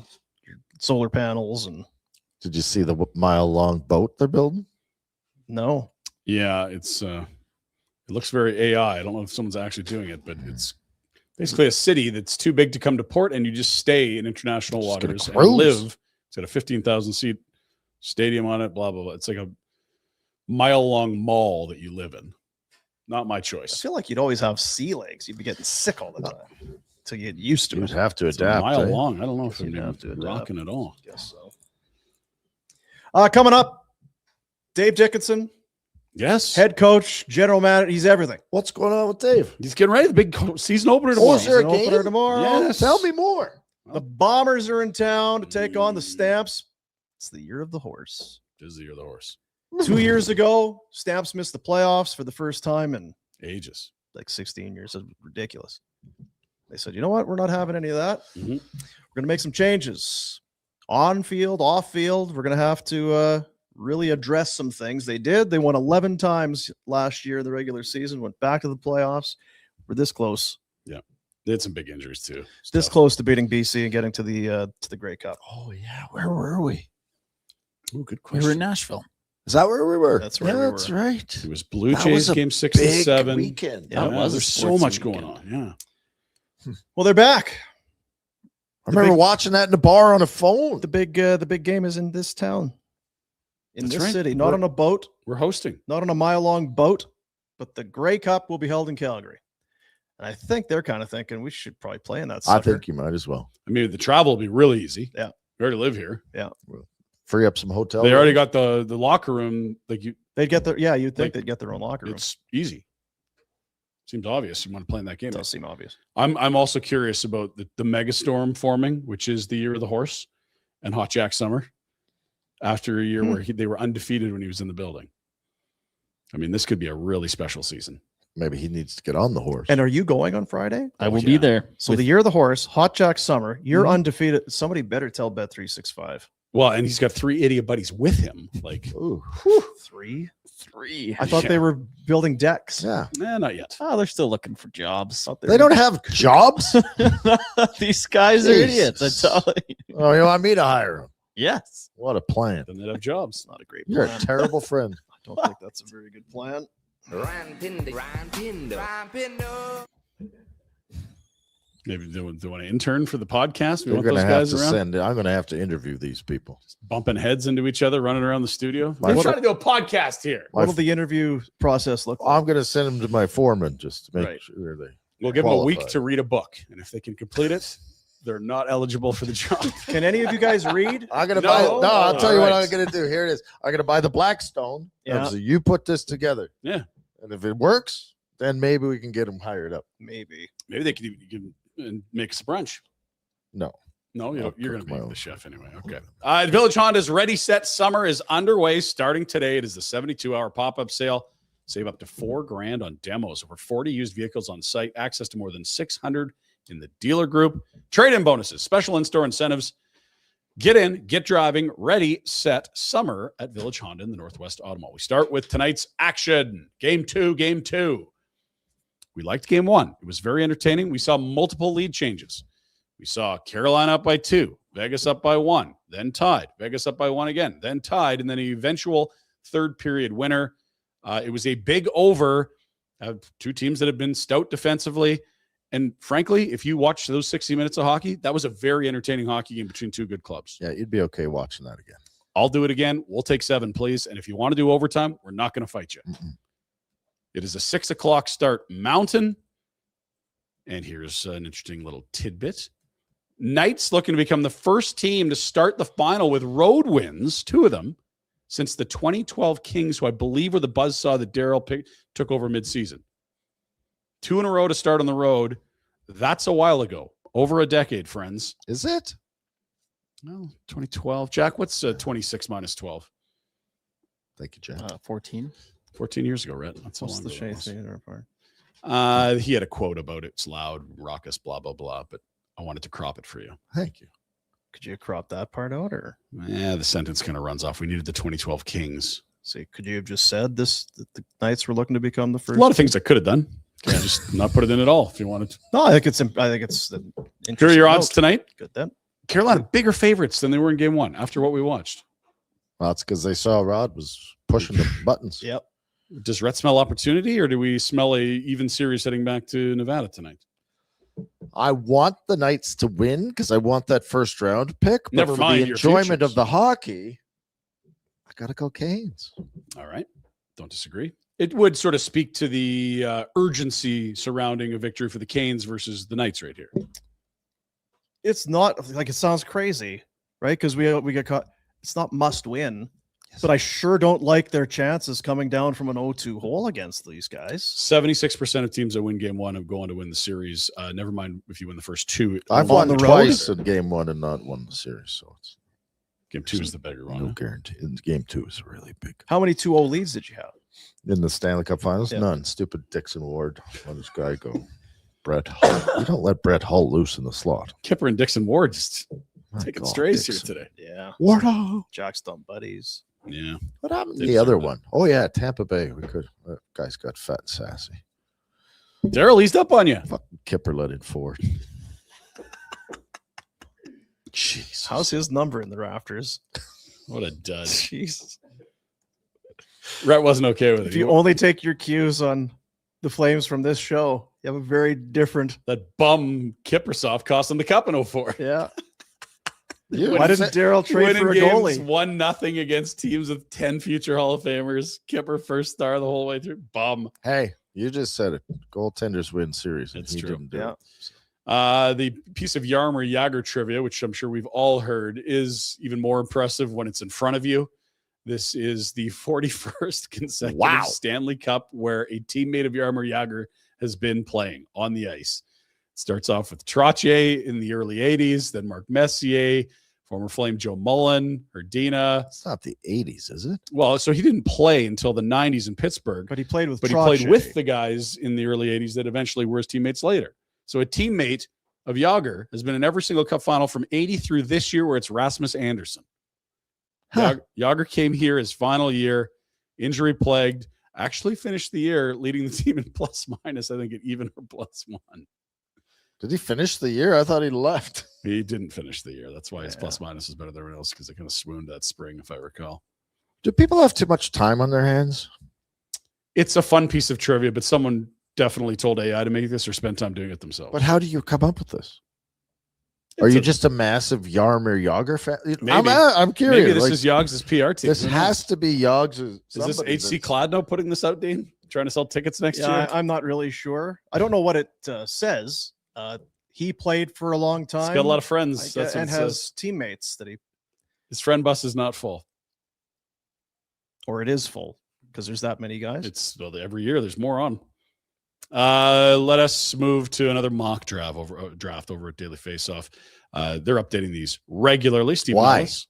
your solar panels and Did you see the mile-long boat they're building? no. Yeah, it's it looks very AI. I don't know if someone's actually doing it, but it's basically a city that's too big to come to port, and you just stay in international Just gonna waters and cruise. live. It's got a 15,000 seat stadium on it. Blah blah blah. It's like a mile-long mall that you live in. Not my I choice. feel like you'd always have sea legs. You'd be getting sick all the time until you get used to You'd it. have to It's a adapt. mile eh? long. I don't know if You'd I'm have to adapt. rocking at all. Guess so. Coming up, Dave Dickenson, Yes, head coach, general manager. He's everything. What's going on with Dave? he's getting ready. The big season opener tomorrow. is there a He's an opener game? tomorrow. Yes. Tell me more. The Bombers are in town to take on the Stamps. It's the year of the horse. Dizzy or the horse. 2 years ago, Stamps missed the playoffs for the first time in Ages. like 16 years. It's ridiculous. They said, you know what? We're not having any of that. Mhm. We're going to make some changes on field, off field. We're going to have to really address some things. They did. They won 11 times last year in the regular season, went back to the playoffs. We're this close. Yeah. They had some big injuries too. This close to beating BC and getting to the Grey Cup. Oh yeah, where were we? Oh, good We question. were in Nashville. Is that where we were? That's where we were. That's right. It was Blue That Jays was a game 6 and Big 7. weekend. Yeah, it was a There's so sports much going weekend. on. Yeah. Well, they're back. I remember watching that in the bar on a phone. The big game is in this town, in That's this right. city, not We're- on a boat, We're hosting. not on a mile-long boat, but the Grey Cup will be held in Calgary. And I think they're kind of thinking we should probably play in that. I sucker. think you might as well I mean, the travel will be really easy. Yeah. We already live here. free up some hotel. They already rooms. got the locker room. Like they'd get their you'd think Like, they'd get their own locker room. it's easy. Seems obvious. You want to play in that game. It does seem obvious. I'm also curious about the megastorm forming, which is the year of the horse and Hot Jack Summer, after a year where they were undefeated when he was in the building. I mean, this could be a really special season. Maybe he needs to get on the horse. And are you going on Friday? I will yeah. be there. So the year of the horse, Hot Jack Summer, you're Mhm. undefeated. Somebody better tell Bet365. Well, and he's got 3 idiot buddies with him. Like, Ooh, Three? Three. I thought Yeah. they were building decks. yeah. not yet. Oh, they're still looking for jobs. Thought they They were- don't have jobs. These guys are idiots. I Jesus. tell you. Oh, you want me to hire them? Yes. What a plan! Then they'd have jobs. Not a great You're plan. a terrible friend. I don't think that's a very good plan. Maybe they want to intern for the podcast. We We're want going those to have guys to around send. I'm going to have to interview these people. bumping heads into each other, running around the studio. My We're fr- trying to do a podcast here. What will the interview process look like? I'm going to send them to my foreman just to make Right. sure they. We'll give them a week qualified. to read a book, and if they can complete it, they're not eligible for the job. Can any of you guys read? I'm gonna No. buy. No, I'll tell you what Alright. I'm gonna do. Here it is. I'm gonna buy the Blackstone. Yeah. So you put this together. Yeah. And if it works, then maybe we can get them hired up. Maybe. Maybe they could even make us a brunch. No. No, I'll you're going cook to my be own. the chef anyway. Okay. Village Honda's Ready Set Summer is underway. Starting today, it is the 72-hour pop-up sale. Save up to $4,000 on demos. Over 40 used vehicles on site. Access to more than 600 in the dealer group. Trade-in bonuses, special in-store incentives. Get in, get driving, ready, set, summer at Village Honda in the Northwest Automall. We start with tonight's action. Game 2. We liked game 1. It was very entertaining. We saw multiple lead changes. We saw Carolina up by 2, Vegas up by 1, then tied. Vegas up by 1 again, then tied, and then an eventual third period winner. It was a big over. Two teams that have been stout defensively. And frankly, if you watch those 60 minutes of hockey, that was a very entertaining hockey game between two good clubs. Yeah, you'd be okay watching that again. I'll do it again. We'll take 7, please. And if you want to do overtime, we're not going to fight you. Mm-mm. It is a 6 o'clock start Mountain. And here's an interesting little tidbit. Knights looking to become the first team to start the final with road wins, 2 of them, since the 2012 Kings, who I believe were the buzzsaw that Darryl took over midseason. 2 in a row to start on the road. That's a while ago. Over a decade, friends. Is it? No, 2012. Jack, what's 26 minus 12? Thank you, Jack. 14. 14 years ago, Rhett. That's how What's long the ago that Shea was. Theater part? He had a quote about it. It's loud, raucous, blah, blah, blah. But I wanted to crop it for you. Thank you. Could you crop that part out, or Yeah, the sentence kind of runs off. We needed the 2012 Kings. see? Could you have just said this? That the Knights were looking to become the A first. lot of things I could have done. Can I just not put it in at all if you wanted to? No, I think it's. an Here are your interesting odds note. tonight. Good then. Carolina, bigger favorites than they were in game 1 after what we watched. Well, that's because they saw Rod was pushing the buttons. Yep. Does Rhett smell opportunity, or do we smell a even series heading back to Nevada tonight? I want the Knights to win because I want that first round pick. But Never for mind the your enjoyment futures. of the hockey, I gotta go Canes. All right. Don't disagree. It would sort of speak to the urgency surrounding a victory for the Canes versus the Knights right here. It's not like it sounds crazy, right? Because we get caught. It's not must win, but I sure don't like their chances coming down from an 0-2 hole against these guys. 76% of teams that win game 1 have gone on to win the series. Never mind if you win the first 2. I've On won the road? twice in game 1 and not won the series, so it's Game 2 is the bigger no one. guarantee. And game 2 is really big. How many 2-0 leads did you have? In the Stanley Cup Finals, Yeah. none. Stupid Dixon Ward. Let this guy go. Brett Hull. You don't let Brett Hull loose in the slot. Kipper and Dixon Ward just My taking God, strays Dixon. here today. Yeah, Wardo. Jack's dumb buddies. Yeah. What happened to Did the other something. one? Oh yeah, Tampa Bay. We could. That guy's got fat and sassy. Daryl eased up on you. Fucking Kipper let in 4. Jesus. How's his number in the rafters? What a dud. Jeez. Rhett wasn't okay with it. If you only take your cues on the Flames from this show, you have a very different. That bum Kippersoft cost him the cup in 04. Yeah. You Why didn't Daryl trade for a goalie? 1-0 against teams with 10 future Hall of Famers. Kipper first star the whole way through. Bum. Hey, you just said it. Goaltenders win series. It's he true. Didn't do Yeah. it. The piece of Jaromir Jagr trivia, which I'm sure we've all heard, is even more impressive when it's in front of you. This is the 41st consecutive Stanley Cup where a teammate of Jaromir Jagr has been playing on the ice. It starts off with Trottier in the early 80s, then Mark Messier, former Flame Joe Mullen, Herdina. It's not the 80s, is it? Well, so he didn't play until the 90s in Pittsburgh, But he played with. but he played with the guys in the early 80s that eventually were his teammates later. So a teammate of Jagr has been in every single cup final from 80 through this year, where it's Rasmus Andersson. Huh. Jagr came here his final year, injury plagued, actually finished the year leading the team in plus minus, I think at even or +1. Did he finish the year? I thought he left. He didn't finish the year. That's why his plus minus is better than everyone else, because they kind of swooned that spring, if I recall. Do people have too much time on their hands? It's a fun piece of trivia, but someone definitely told AI to make this or spend time doing it themselves. But how do you come up with this? Are you just a massive Jaromir Jagr fan? I'm curious. Maybe this is Yogs' PR team. This has to be Yogs. Is this HC Cladno putting this out, Dean? Trying to sell tickets next year? I'm not really sure. I don't know what it says. He played for a long time. He's got a lot of friends. That's what and it has says. teammates that he. His friend bus is not full. Or it is full because there's that many guys. It's every year there's more on. Let us move to another mock draft over at Daily Faceoff. They're updating these regularly. Steve, why? Wallace.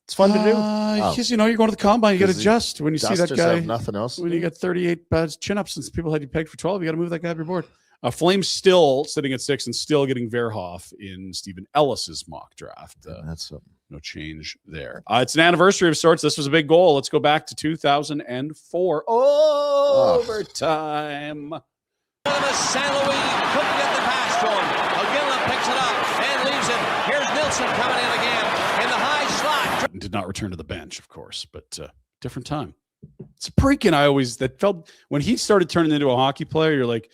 It's fun to do. Because you're going to the combine, you got to adjust when you see that guy. Have nothing else. When you got 38 chin ups since people had you pegged for 12, you got to move that guy up your board. Flames still sitting at 6 and still getting Verhoff in Stephen Ellis's mock draft. That's something. No change there. It's an anniversary of sorts. This was a big goal. Let's go back to 2004. Overtime. San Luis couldn't get the pass to him. O'Gillen picks it up and leaves it. Here's Nilsson coming in again in the high slot. Did not return to the bench, of course, but different time. Sprikin, that felt when he started turning into a hockey player, you're like,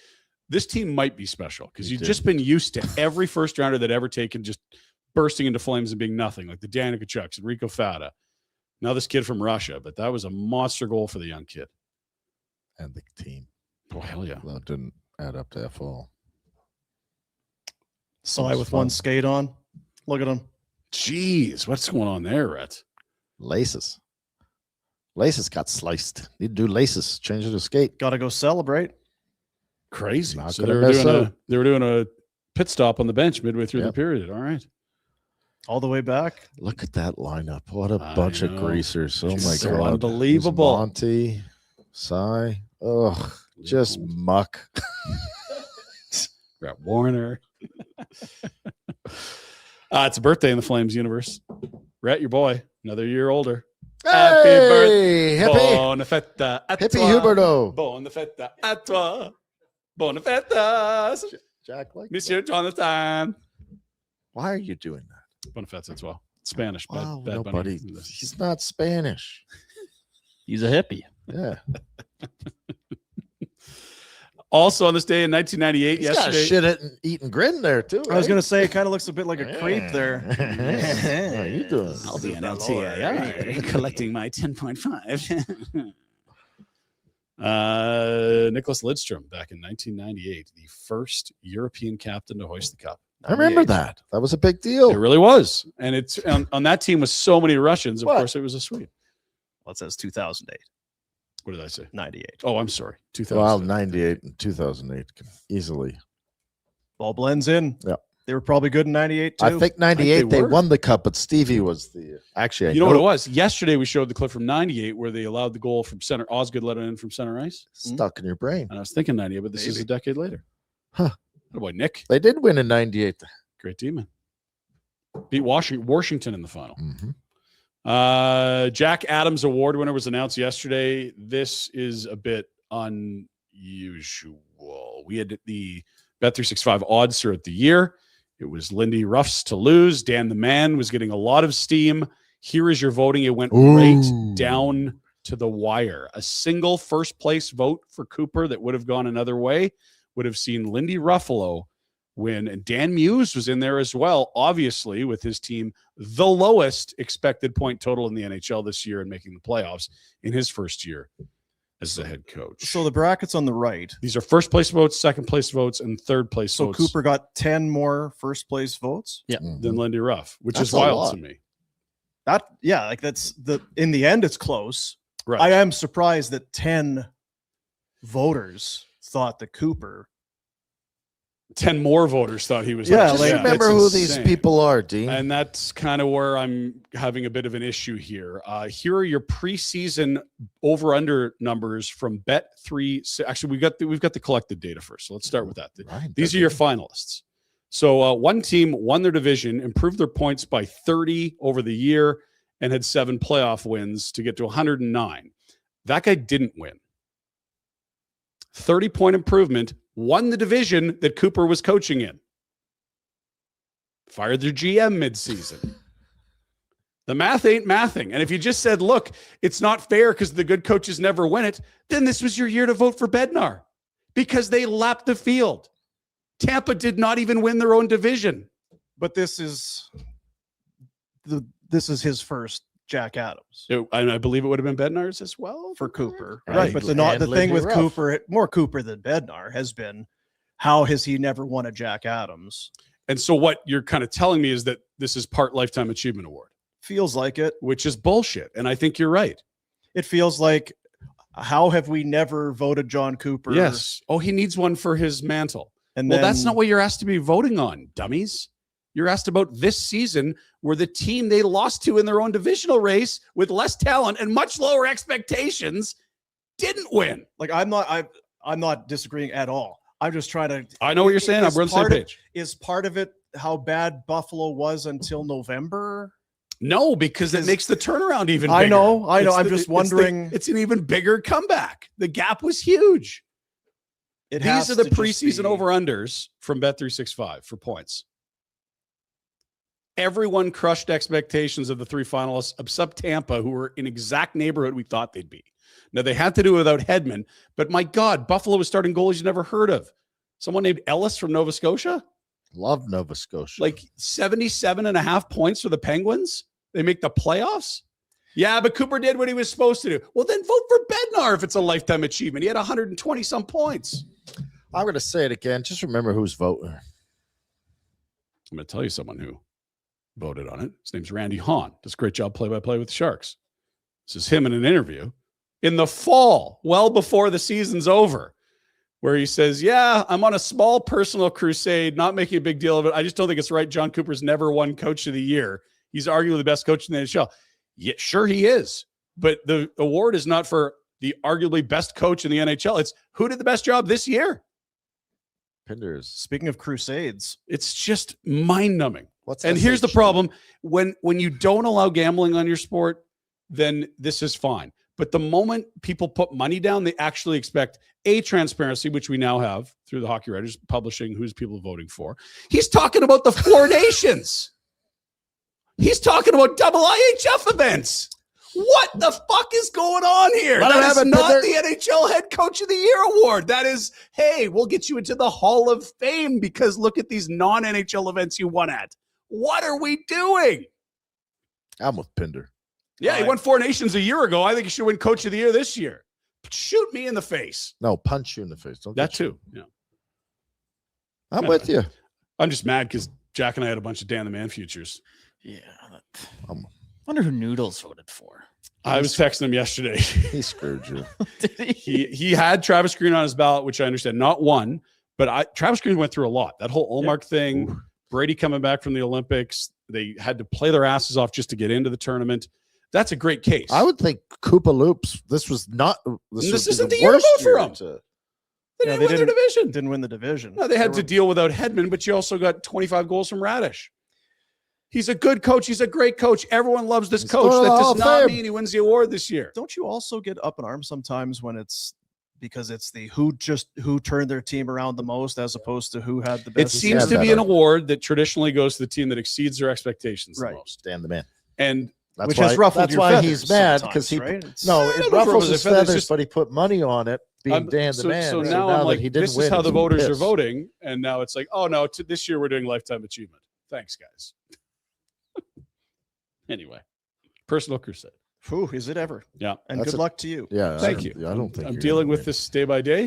this team might be special because you've just been used to every first rounder that ever taken just bursting into flames and being nothing, like the Danica Chucks and Rico Fata. Now this kid from Russia, but that was a monster goal for the young kid. And the team. Oh, hell yeah. That didn't add up to that all. Cy with one skate on. Look at him. Jeez, what's going on there, Rhett? Laces. Laces got sliced. Need to do laces. Change it to skate. Got to go celebrate. Crazy. Not So gonna they were doing a pit stop on the bench midway through the period. All right. All the way back. Look at that lineup. What a bunch of greasers. Oh, my So God. unbelievable. Monty, Cy. Oh, just muck. Got Warner. It's a birthday in the Flames universe. Rhett, your boy, another year older. Happy birthday. Hippie. Bonne fête à Hippie toi. Huberto. Bonne fête à toi. Bonne fête, Jack, like Monsieur Jonathan. why are you doing that? Bonne fête as well. Spanish. Wow, bad nobody. bunny. He's not Spanish. He's a hippie. Yeah. Also on this day in 1998, He's got a yesterday. shit-eating grin there, too. I was going to say, it kind of looks a bit like a creep there. How are you doing? I'll be an LTIR collecting my 10.5. Nicholas Lidstrom back in 1998, the first European captain to hoist the cup. I remember that. That was a big deal. It really was. And it's on that team with so many Russians, of course, it was a Swede. Well, it says 2008. What did I say? 98. Oh, I'm sorry. 2000. Well, 98 and 2008 can easily. All blends in. Yeah. They were probably good in 98, too. I think 98 they were. won the cup, but Stevie was the actually. You know what it was? Yesterday we showed the clip from 98 where they allowed the goal from center. Osgood let it in from center ice. Stuck in your brain. And I was thinking 98, but this is a decade later. Huh. Oh boy, Nick. They did win in 98. Great team, man. Beat Washington in the final. Mm-hmm. Jack Adams Award winner was announced yesterday. This is a bit usual. We had the Bet365 odds throughout the year. It was Lindy Ruff's to lose. Dan the Man was getting a lot of steam. Here is your voting. It went right down to the wire. A single first place vote for Cooper that would have gone another way would have seen Lindy Ruffalo win. And Dan Muse was in there as well, obviously, with his team, the lowest expected point total in the NHL this year and making the playoffs in his first year as the head coach. So the brackets on the right. These are first place votes, second place votes, and third place votes. So Cooper got 10 more first place votes? Yeah. Than Lindy Ruff, which That's is a wild lot. to me. In the end, it's close. Right. I am surprised that 10 voters thought that Cooper. 10 more voters thought he was. Yeah, Just like, remember it's who insane. these people are, Dean. And that's kind of where I'm having a bit of an issue here. Here are your preseason over/under numbers from Bet3. Actually, we've got the collected data first. So let's start with that. Right, These are your finalists. So one team won their division, improved their points by 30 over the year, and had 7 playoff wins to get to 109. That guy didn't win. 30-point improvement, won the division that Cooper was coaching in. Fired their GM midseason. The math ain't mathing. And if you just said, look, it's not fair because the good coaches never win it, then this was your year to vote for Bednar because they lapped the field. Tampa did not even win their own division. But this is his first Jack Adams And I believe it would have been Bednar's as well. for Cooper. Right. Right. But the thing Lindy with Ruff. Cooper, more Cooper than Bednar, has been how has he never won a Jack Adams? And so what you're kind of telling me is that this is part Lifetime Achievement Award, Feels like it. which is bullshit. And I think you're right. It feels like, how have we never voted John Cooper? Yes. Oh, he needs one for his mantle. And Well, then, that's not what you're asked to be voting on, dummies. You're asked about this season where the team they lost to in their own divisional race with less talent and much lower expectations didn't win. like I'm not disagreeing at all. I'm just trying to. I know what you're saying. Is We're on the same part of- page. Is part of it how bad Buffalo was until November? No, because it Because- makes the turnaround even bigger. I know. It's I'm just wondering. It's an even bigger comeback. The gap was huge. It has These are the to just preseason be- over-unders from Bet365 for points. Everyone crushed expectations of the 3 finalists, except Tampa, who were in exact neighborhood we thought they'd be. Now, they had to do it without Hedman, but my God, Buffalo was starting goalies you never heard of. Someone named Ellis from Nova Scotia? Love Nova Scotia. Like 77.5 points for the Penguins? They make the playoffs? Yeah, but Cooper did what he was supposed to do. Well, then vote for Bednar if it's a lifetime achievement. He had 120-some points. I'm going to say it again. Just remember who's voting. I'm going to tell you someone who voted on it. His name's Randy Hahn. Does a great job play-by-play with the Sharks. This is him in an interview in the fall, well before the season's over, where he says, yeah, I'm on a small personal crusade, not making a big deal of it. I just don't think it's right. John Cooper's never won Coach of the Year. He's arguably the best coach in the NHL. Yeah, sure he is. But the award is not for the arguably best coach in the NHL. It's who did the best job this year. Pinder's. Speaking of Crusades, It's just mind-numbing. What's And here's the SH? problem. When you don't allow gambling on your sport, then this is fine. But the moment people put money down, they actually expect transparency, which we now have through the Hockey Writers publishing who's people voting for. He's talking about the 4 nations. He's talking about double IHF events. What the fuck is going on here? Let him That have is it, not Pinder. the NHL Head Coach of the Year award. That is, hey, we'll get you into the Hall of Fame because look at these non-NHL events you won at. What are we doing? I'm with Pinder. Yeah, he won 4 nations a year ago. I think he should win Coach of the Year this year. Shoot me in the face. No, punch you in the face. Don't That get you. too. Yeah. I'm with you. I'm just mad because Jack and I had a bunch of Dan the Man futures. Yeah. Um, Wonder who Noodles voted for. I was texting him yesterday. He screwed you. Did he? he had Travis Green on his ballot, which I understand, not one, but Travis Green went through a lot. That whole Olmark thing, Brady coming back from the Olympics, they had to play their asses off just to get into the tournament. That's a great case. I would think Koopa Loops. This was not. This was isn't the the year to worst vote for year him. to- They Yeah, didn't they win their division. didn't win the division. No, they had There to were- deal without Hedman, but you also got 25 goals from Radish. He's a good coach. He's a great coach. Everyone loves this He's coach. going to That the Hall does of not Fame. mean he wins the award this year. Don't you also get up in arms sometimes when it's because it's the who turned their team around the most as opposed to who had the It best. seems to be an award that traditionally goes to the team that exceeds their expectations the most. Dan the man. And Which has ruffled that's your why feathers he's mad sometimes, because he right? it ruffles his feathers, but he put money on it being Dan the man. So now I'm like, he didn't this win, is how he's the voters are pissed. voting, and now it's like, oh no, this year we're doing lifetime achievement. Thanks, guys. Anyway, personal crusade. Whew, is it ever? Yeah, and That's good luck to you. Yeah, thank you. I don't think I'm you're dealing gonna with win. this day by day.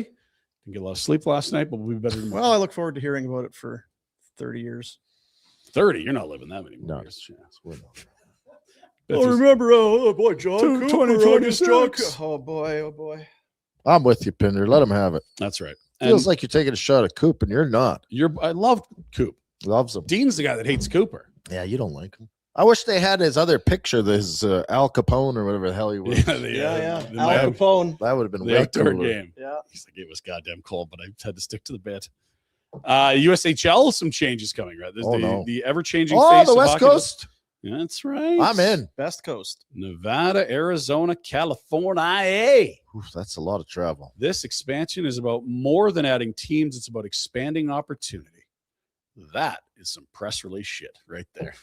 Didn't get a lot of sleep last night, but we'll be better tomorrow. Well, I look forward to hearing about it for 30 years. 30? You're not living that many more No. years. We're not. Oh, remember, oh boy, John Cooper, 2026. Oh boy. I'm with you, Pinder. Let him have it. That's right. Feels And like you're taking a shot at Coop, and you're not. I love Coop. Loves him. Dean's the guy that hates Cooper. Yeah, you don't like him. I wish they had his other picture, this Al Capone or whatever the hell he was. The Al Capone. That would have been the way outdoor cooler. game. Yeah. He's like, it was goddamn cold, but I had to stick to the bit. USHL, some changes coming, right? There's the ever-changing face the of West hockey. Coast. That's right. I'm in. Best Coast. Nevada, Arizona, California. Oof, that's a lot of travel. This expansion is about more than adding teams. It's about expanding opportunity. That is some press release shit right there.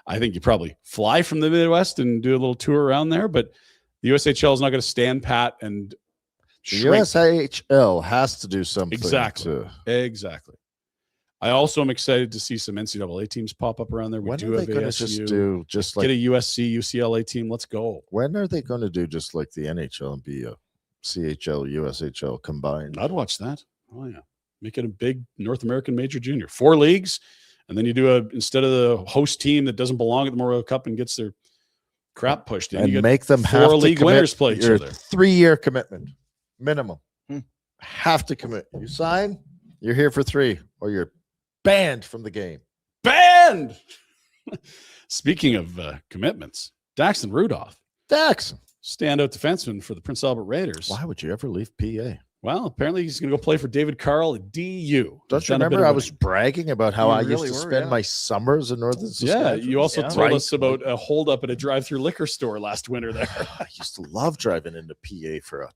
I think you probably fly from the Midwest and do a little tour around there, but the USHL is not going to stand pat and The shrink. USHL has to do something. Exactly. Exactly. I also am excited to see some NCAA teams pop up around there. We When do are have they going to ASU. just do just like Get a USC, UCLA team. Let's go. when are they going to do just like the NHL and be a CHL, USHL combined? I'd watch that. Oh yeah. Make it a big North American major junior. 4 leagues. And then you do instead of the host team that doesn't belong at the Memorial Cup and gets their crap pushed in, And you get make them 4 have to league commit winners play each your other. 3-year commitment minimum. Have to commit. You sign, you're here for 3, or you're banned from the game. Banned. Speaking of commitments, Daxton Rudolph, Dax, standout defenseman for the Prince Albert Raiders. why would you ever leave PA? Well, apparently he's going to go play for David Carl at DU. Don't He's you done a bit remember of I was winning. bragging about how You I really used to were, spend yeah. my summers in Northern Yeah, Saskatchewan? you also Yeah. told Right. us about a holdup at a drive-through liquor store last winter there. I used to love driving into PA for a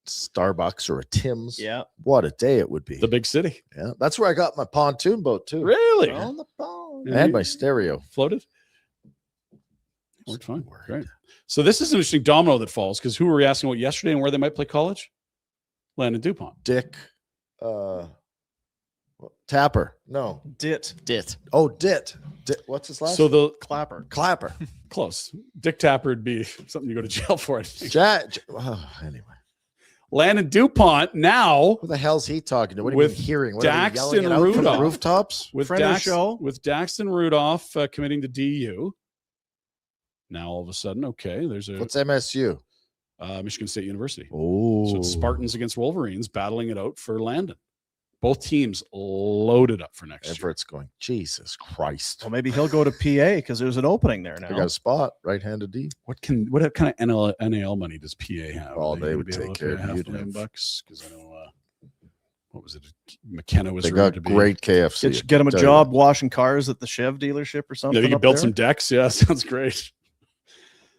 Starbucks or a Tim's. Yeah. What a day it would be. The big city. Yeah, that's where I got my pontoon boat too. Really? On the phone. Yeah. And my stereo. Floated? Worked fine. Great. So this is an interesting domino that falls because who were we asking about yesterday and where they might play college? Landon DuPont. Dick Tapper. No. Dit. Oh, Dit. What's his last So the Clapper. Clapper. close. Dick Tapper would be something you go to jail for. I think. Anyway. Landon DuPont now Who the hell's he talking to? What are With you hearing? What, are they yelling Daxton it out from the Rudolph. rooftops? with Friend of the show. with Daxton Rudolph committing to DU. Now all of a sudden, okay, there's a What's MSU? Michigan State University. Oh. So it's Spartans against Wolverines battling it out for Landon. Both teams loaded up for next year. Everett's going, Jesus Christ. Well, maybe he'll go to PA because there's an opening there I now. got a spot, right-handed D. What kind of NAL money does PA have? Oh, Are they gonna would be able take to care pay of you, $500,000 Dave. because I know what was it? McKenna was They rumored got to be. great KFC. Get him a tell you job washing cars at the Chev dealership or Yeah, something. you can up build there. some decks. Yeah, sounds great.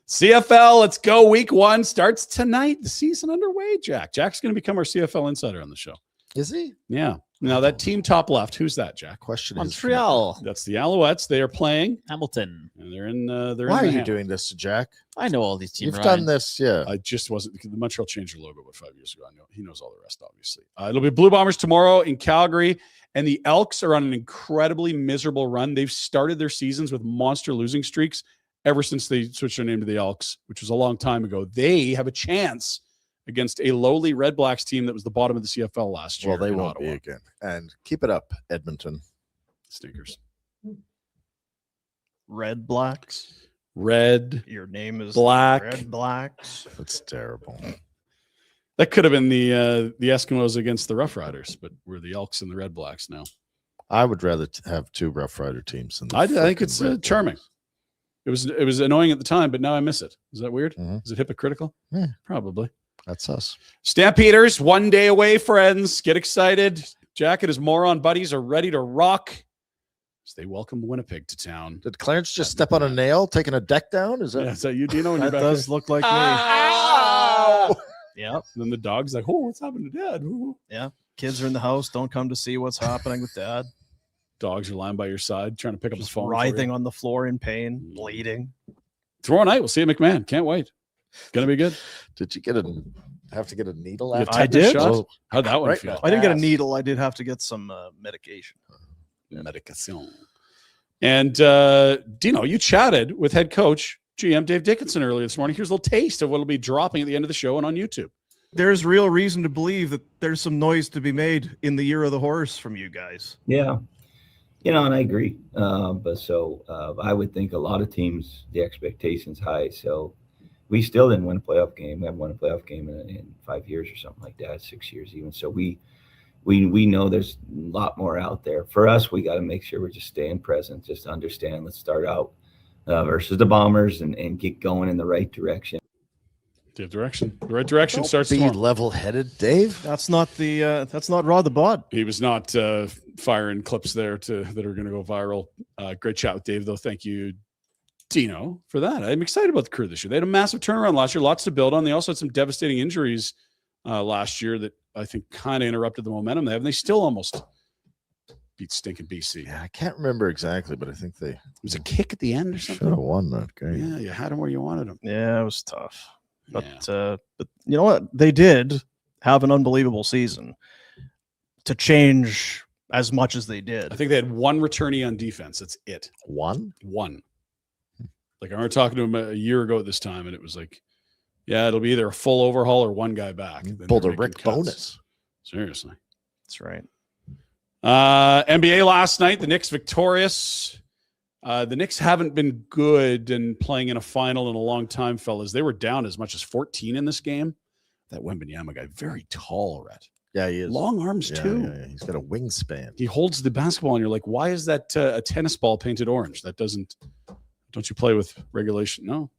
CFL, let's go. Week 1 starts tonight. The season underway, Jack. Jack's going to become our CFL insider on the show. that. Is he? Yeah. Now that team top left, who's that, Jack? Question is Montreal, That's the Alouettes. They are playing, Hamilton. and they're in. They're Why in are the you doing this to Jack? I know all these teams. You've done this, yeah. I just wasn't. The Montreal changed their logo about 5 years ago. I know he knows all the rest, obviously. It'll be Blue Bombers tomorrow in Calgary, and the Elks are on an incredibly miserable run. They've started their seasons with monster losing streaks ever since they switched their name to the Elks, which was a long time ago. They have a chance against a lowly Red Blacks team that was the bottom of the CFL last year. Well, they in won't Ottawa. be again. And keep it up, Edmonton. Stinkers. Red Blacks. Red. Your name is Black. Red Blacks. That's terrible. That could have been the Eskimos against the Rough Riders, but we're the Elks and the Red Blacks now. I would rather have 2 Rough Rider teams than the I think frickin' it's Red charming. Blacks. It was annoying at the time, but now I miss it. Is that weird? Mhm. Is it hypocritical? Yeah. Probably. That's us. Stampeders, 1 day away, friends. Get excited. Jack and his moron buddies are ready to rock as they welcome Winnipeg to town. Did Clarence just step on a nail taking a deck down? Is that? Yeah, is that you, Dino? in your That back does there? look like me. Ow! Yeah. Then the dog's like, oh, what's happened to Dad? Ooh. Yeah. Kids are in the house. Don't come to see what's happening with Dad. Dogs are lying by your side, trying to pick up the phone. Writhing on the floor in pain, bleeding. Tomorrow night, we'll see you at McMahon. Can't wait. Gonna be good. Did you have to get a needle You after? I did. shot? How'd that one Right feel? now. I didn't get a Ass. needle. I did have to get some medication. Medication. And Dino, you chatted with head coach GM Dave Dickenson earlier this morning. Here's a little taste of what'll be dropping at the end of the show and on YouTube. There's real reason to believe that there's some noise to be made in the year of the horse from you guys. Yeah, and I agree. But I would think a lot of teams, the expectation's high. So we still didn't win a playoff game. We haven't won a playoff game in 5 years or something like that, 6 years even. So we know there's a lot more out there. For us, we got to make sure we're just staying present, just understand. Let's start out versus the Bombers and get going in the right direction. The direction. The right direction Don't starts be tomorrow. level-headed, Dave. That's not Rod the Bod. He was not firing clips there that are going to go viral. Great chat with Dave, though. Thank you, Dino, for that. I'm excited about the Crew this year. They had a massive turnaround last year, lots to build on. They also had some devastating injuries last year that I think kind of interrupted the momentum they have, and they still almost beat stinking BC. Yeah, I can't remember exactly, but I think they It was a kick at the end or should something. have won that game. Yeah, you had them where you wanted them. Yeah, it was tough. But Yeah. but you know what? They did have an unbelievable season to change as much as they did. I think they had one returnee on defense. That's it. One? One. Like I remember talking to him a year ago at this time, and it was like, yeah, it'll be either a full overhaul or one guy back. Then Pulled a they're making Rick cuts. bonus. Seriously. That's right. NBA last night, the Knicks victorious. The Knicks haven't been good and playing in a final in a long time, fellas. They were down as much as 14 in this game. That Wembanyama guy, very tall, Rhett. Yeah, he is. Long arms, Yeah, too. yeah. He's got a wingspan. He holds the basketball, and you're like, why is that a tennis ball painted orange? That doesn't – don't you play with regulation? No.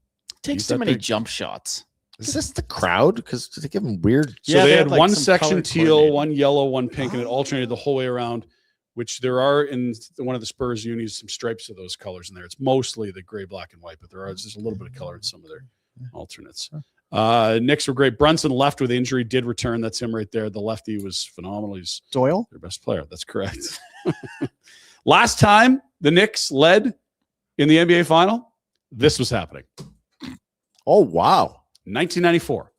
Takes He's too that many big. jump shots. Is this the crowd? Because they give him weird. So Yeah, they they had had, like, one some section color teal, coordinated. one yellow, one pink, and it alternated the whole way around, which there are in one of the Spurs unis some stripes of those colors in there. It's mostly the gray, black, and white, but there's a little bit of color in some of their alternates. Knicks were great. Brunson left with injury, did return. That's him right there. The lefty was phenomenal. He's Doyle? their best player. That's correct. Last time the Knicks led in the NBA final, this was happening. Oh, wow. 1994.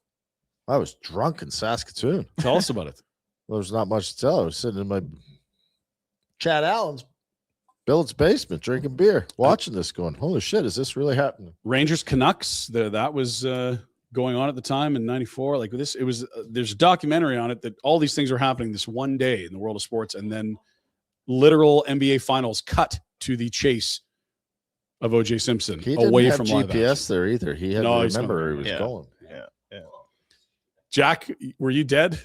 I was drunk in Saskatoon. Tell us about it. Well, there's not much to tell. I was sitting in my Chad Allen's Billet's basement drinking beer, watching this going, holy shit, is this really happening? Rangers Canucks, that was going on at the time in 94. Like this, it was there's a documentary on it that all these things are happening this one day in the world of sports, and then literal NBA finals cut to the chase of OJ Simpson He didn't away have from live GPS action. there either. He had No, to he's not. remember where he was Yeah. going. Jack, were you dead?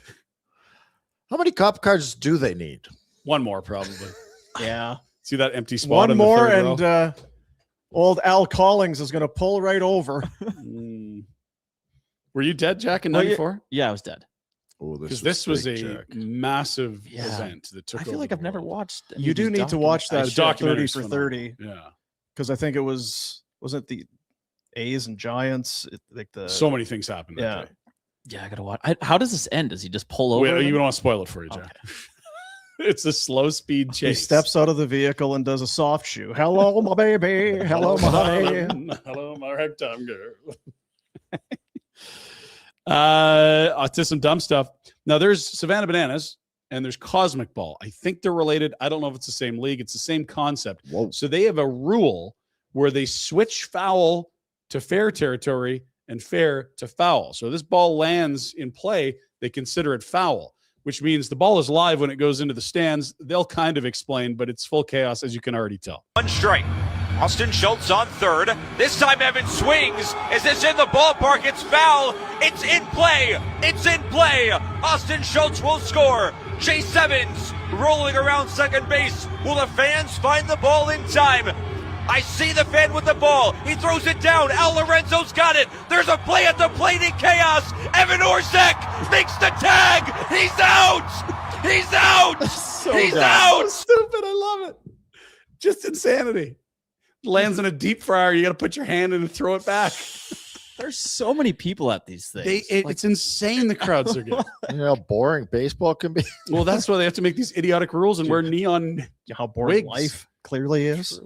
How many cop cars do they need? One more, probably. Yeah. See that empty spot? One in the more, third row? and old Al Collings is going to pull right over. Were you dead, Jack, in Oh, yeah. '94? Yeah, I was dead. Oh, Because this was big, a Jack. massive Yeah. event that took. I feel over like the I've never world. watched. any You of do these need to watch documentaries. that documentary 30 is for phenomenal. 30 Yeah, because I think it wasn't the A's and Giants, like the so many things happened. That yeah. day. Yeah, I gotta watch. How does this end? Does he just pull over? Wait, you them? don't want to spoil it for you, Jack. It's a slow speed He chase. steps out of the vehicle and does a soft shoe. Hello, my baby. Hello, my honey. Hello, my ragtime girl. To some dumb stuff. Now there's Savannah Bananas and there's Cosmic Ball. I think they're related. I don't know if it's the same league. It's the same concept. Whoa. So they have a rule where they switch foul to fair territory and fair to foul. So this ball lands in play, they consider it foul, which means the ball is live when it goes into the stands. They'll kind of explain, but it's full chaos, as you can already tell. One strike. Austin Schultz on third. This time Evans swings. Is this in the ballpark? It's foul. It's in play. It's in play. Austin Schultz will score. Chase Evans rolling around second base. Will the fans find the ball in time? I see the fan with the ball. He throws it down. Al Lorenzo's got it. There's a play at the plate in chaos. Evan Orszak makes the tag. He's out. He's out. He's out. Stupid. I love it. Just insanity. Lands in a deep fryer. You got to put your hand in and throw it back. There's so many people at these things. It's insane the crowds are getting. You know how boring baseball can be. Well, that's why they have to make these idiotic rules and wear neon. How boring wigs. life clearly is.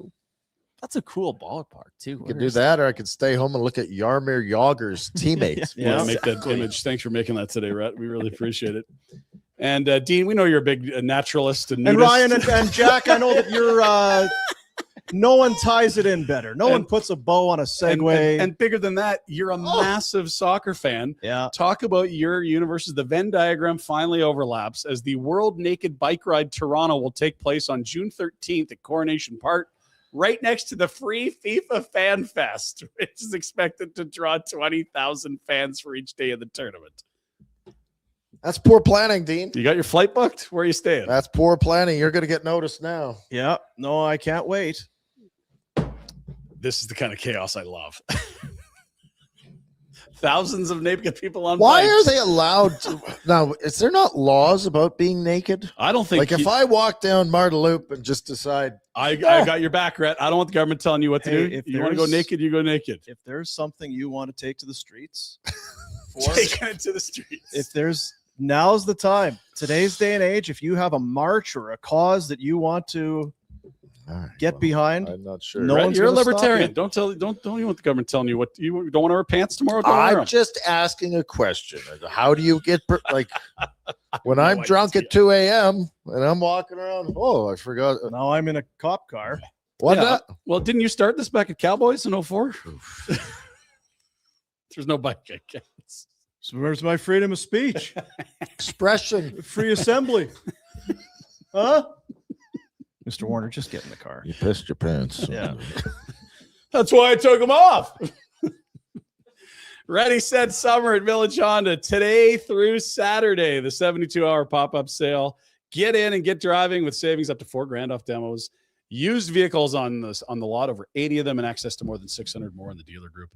That's a cool ballpark too. I could do that, or I could stay home and look at Jaromir Jagr's teammates. Yeah, make that image. Thanks for making that today, Rhett. We really appreciate it. And Dean, we know you're a big naturalist and Ryan and Jack, I know that you're. No one ties it in better. No one puts a bow on a segue. And bigger than that, you're a massive soccer fan. Yeah. Talk about your universes. The Venn diagram finally overlaps as the World Naked Bike Ride Toronto will take place on June 13th at Coronation Park, right next to the free FIFA Fan Fest, which is expected to draw 20,000 fans for each day of the tournament. That's poor planning, Dean. You got your flight booked? Where are you staying? That's poor planning. You're going to get noticed now. Yeah. No, I can't wait. This is the kind of chaos I love. Thousands of naked people on Why bikes. are they allowed to? Now, is there not laws about being naked? I don't think. Like if I walk down Marta Loop and just decide, I got your back, Rhett. I don't want the government telling you what to do. If you want to go naked, you go naked. If there's something you want to take to the streets, Taking it to the streets. Now's the time. Today's day and age, if you have a march or a cause that you want to get behind, I'm not sure. No one's You're a gonna stop libertarian. you. Don't you want the government telling you what you don't want to wear pants tomorrow? Don't wear I'm 'em. just asking a question. How do you get like when I'm No drunk idea. at 2 a.m. and I'm walking around? Oh, I forgot. Now I'm in a cop car. What? Yeah. Well, didn't you start this back at Cowboys in 04? There's no bike, I guess. So where's my freedom of speech? Expression. Free assembly. Huh? Mr. Warner, just get in the car. You pissed your pants. Yeah. That's why I took them off. Ready, set, summer at Village Honda today through Saturday. The 72-hour pop-up sale. Get in and get driving with savings up to $4,000 off demos. Used vehicles on the lot, over 80 of them, and access to more than 600 more in the dealer group.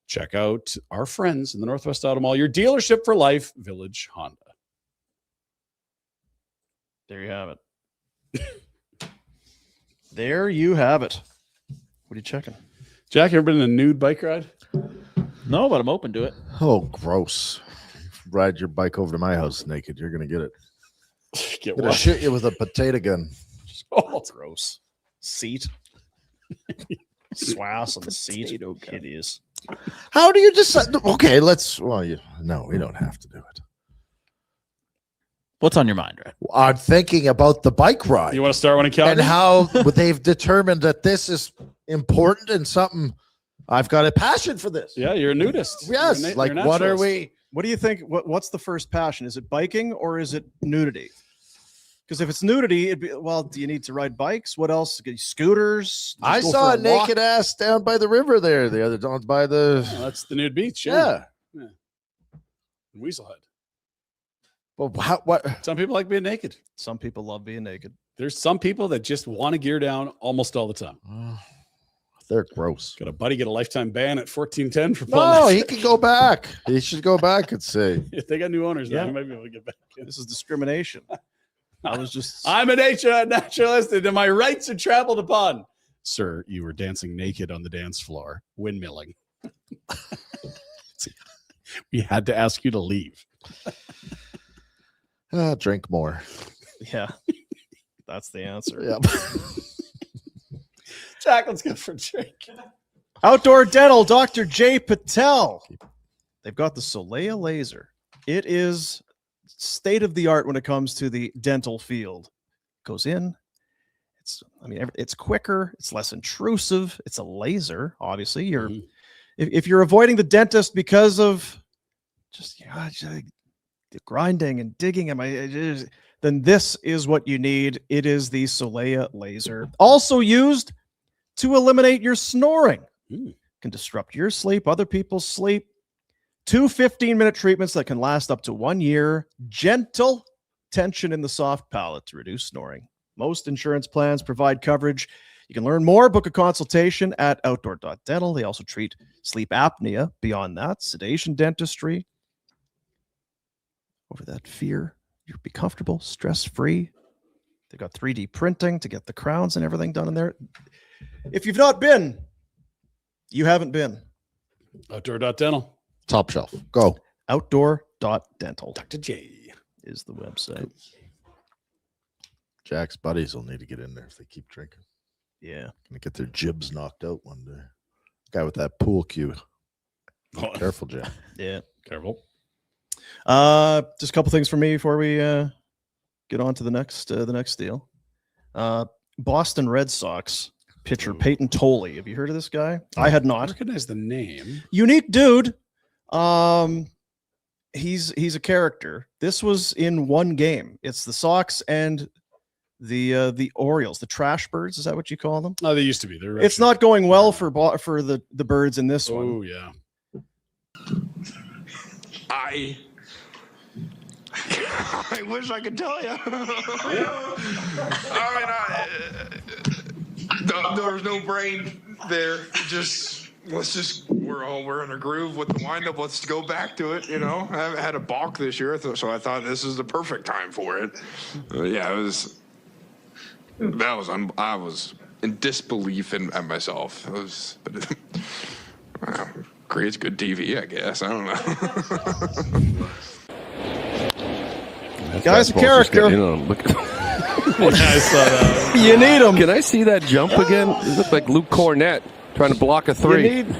Check out our friends in the Northwest Auto Mall. Your dealership for life, Village Honda. There you have it. There you have it. What are you checking? Jack, you ever been in a nude bike ride? No, but I'm open to it. Oh, gross. Ride your bike over to my house naked. You're going to get it. Get I'm going to what? shoot you with a potato gun. Oh, Gross. Seat. Swass on the seat. Hideous. How do you decide? Okay, no, we don't have to do it. What's on your mind, Red? I'm thinking about the bike ride. you want to start one in Calgary? And how they've determined that this is important and something. I've got a passion for this. Yeah, you're a nudist. Yes. You're Like, you're a what are naturalist. we? What do you think? What's the first passion? Is it biking or is it nudity? Because if it's nudity, it'd be, well, do you need to ride bikes? What else? Scooters? Just I go saw for a walk? naked ass down by the river there. The other down by the. Oh, that's the nude beach. Yeah. Weaselhead. Well, what? Some people like being naked. Some people love being naked. There's some people that just want to gear down almost all the time. They're gross. Got a buddy get a lifetime ban at 1410 for pulling No, that he shit. can go back. He should go back and say, If they got new owners now, Yeah. he might be able to get back in. This is discrimination. I was just. I'm a naturalist and my rights are trampled upon. Sir, you were dancing naked on the dance floor, windmilling. We had to ask you to leave. drink more. Yeah. That's the answer. Yeah. Jack, let's go for a drink. Outdoor Dental, Dr. J. Patel. They've got the Soleil laser. It is state of the art when it comes to the dental field. Goes in. It's quicker. It's less intrusive. It's a laser. Obviously, if you're avoiding the dentist because of just the grinding and digging, then this is what you need. It is the Soleil laser. Also used to eliminate your snoring. Can disrupt your sleep, other people's sleep. 2 15-minute treatments that can last up to 1 year. Gentle tension in the soft palate to reduce snoring. Most insurance plans provide coverage. You can learn more, book a consultation at outdoor.dental. They also treat sleep apnea. Beyond that, sedation dentistry. Over that fear, you'll be comfortable, stress-free. They've got 3D printing to get the crowns and everything done in there. If you've not been, you haven't been. Outdoor.dental. Top shelf. Go. Outdoor.dental Dr. J. is the website. Jack's buddies will need to get in there if they keep drinking. Yeah. Gonna get their jibs knocked out one day. Guy with that pool cue. Careful, Jack. Yeah. Careful. Just a couple things for me before we get on to the next deal. Boston Red Sox pitcher Peyton Tolley. Have you heard of this guy? I had I not. recognize the name. Unique dude. He's a character. This was in one game. It's the Sox and the Orioles, the Trash Birds. Is that what you call them? Oh, they used to be. They're It's not going well for the Birds in this one. Oh, yeah. I wish I could tell you. There was no brain there. We're in a groove with the windup. Let's go back to it. I haven't had a balk this year, so I thought this is the perfect time for it. I was in disbelief at myself. Creates good TV, I guess. I don't know. Guy's a character. I saw that. You need him. Can I see that jump again? It looked like Luke Cornett trying to block a three. Look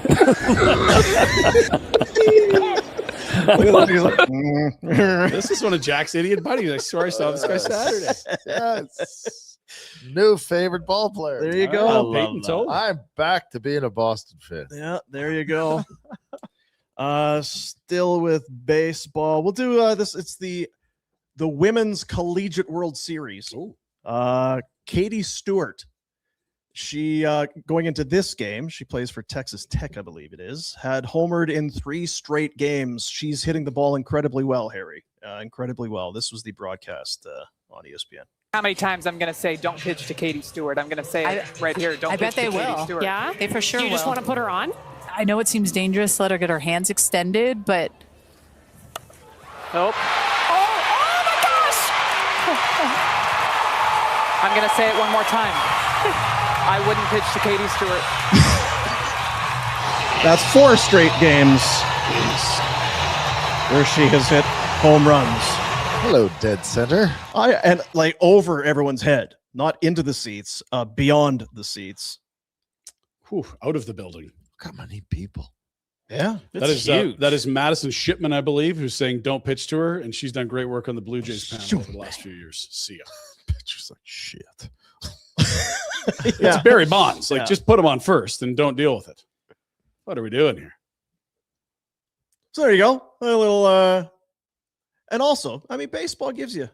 at that. He's like, This is one of Jack's idiot buddies. I swear I saw this guy Saturday. Yes. New favorite ball player. There you I go. love Peyton that. Tolley. I'm back to being a Boston fan. Yeah, there you go. Still with baseball. We'll do this. It's the Women's Collegiate World Series. Katie Stewart. She going into this game, she plays for Texas Tech, I believe it is, had homered in 3 straight games. She's hitting the ball incredibly well, Harry. Incredibly well. This was the broadcast on ESPN. How many times I'm going to say, don't pitch to Katie Stewart? I'm going to say it right here. Don't pitch to Katie Stewart. Yeah, They for sure you just will. want to put her on? I know it seems dangerous to let her get her hands extended, but Nope. Oh my gosh! I'm going to say it one more time. I wouldn't pitch to Katie Stewart. That's 4 straight games where she has hit home runs. Hello, dead center. And like over everyone's head, not into the seats, beyond the seats. Whew, out of the building. Look how many people. Yeah, That is Madison Shipman, I believe, who's saying don't pitch to her, and she's done great work on the Blue Jays panel over the last few years. See ya. Pitcher's like shit. It's Barry Bonds. Just put him on first and don't deal with it. What are we doing here? So there you go. A little, and also, I mean, baseball gives you.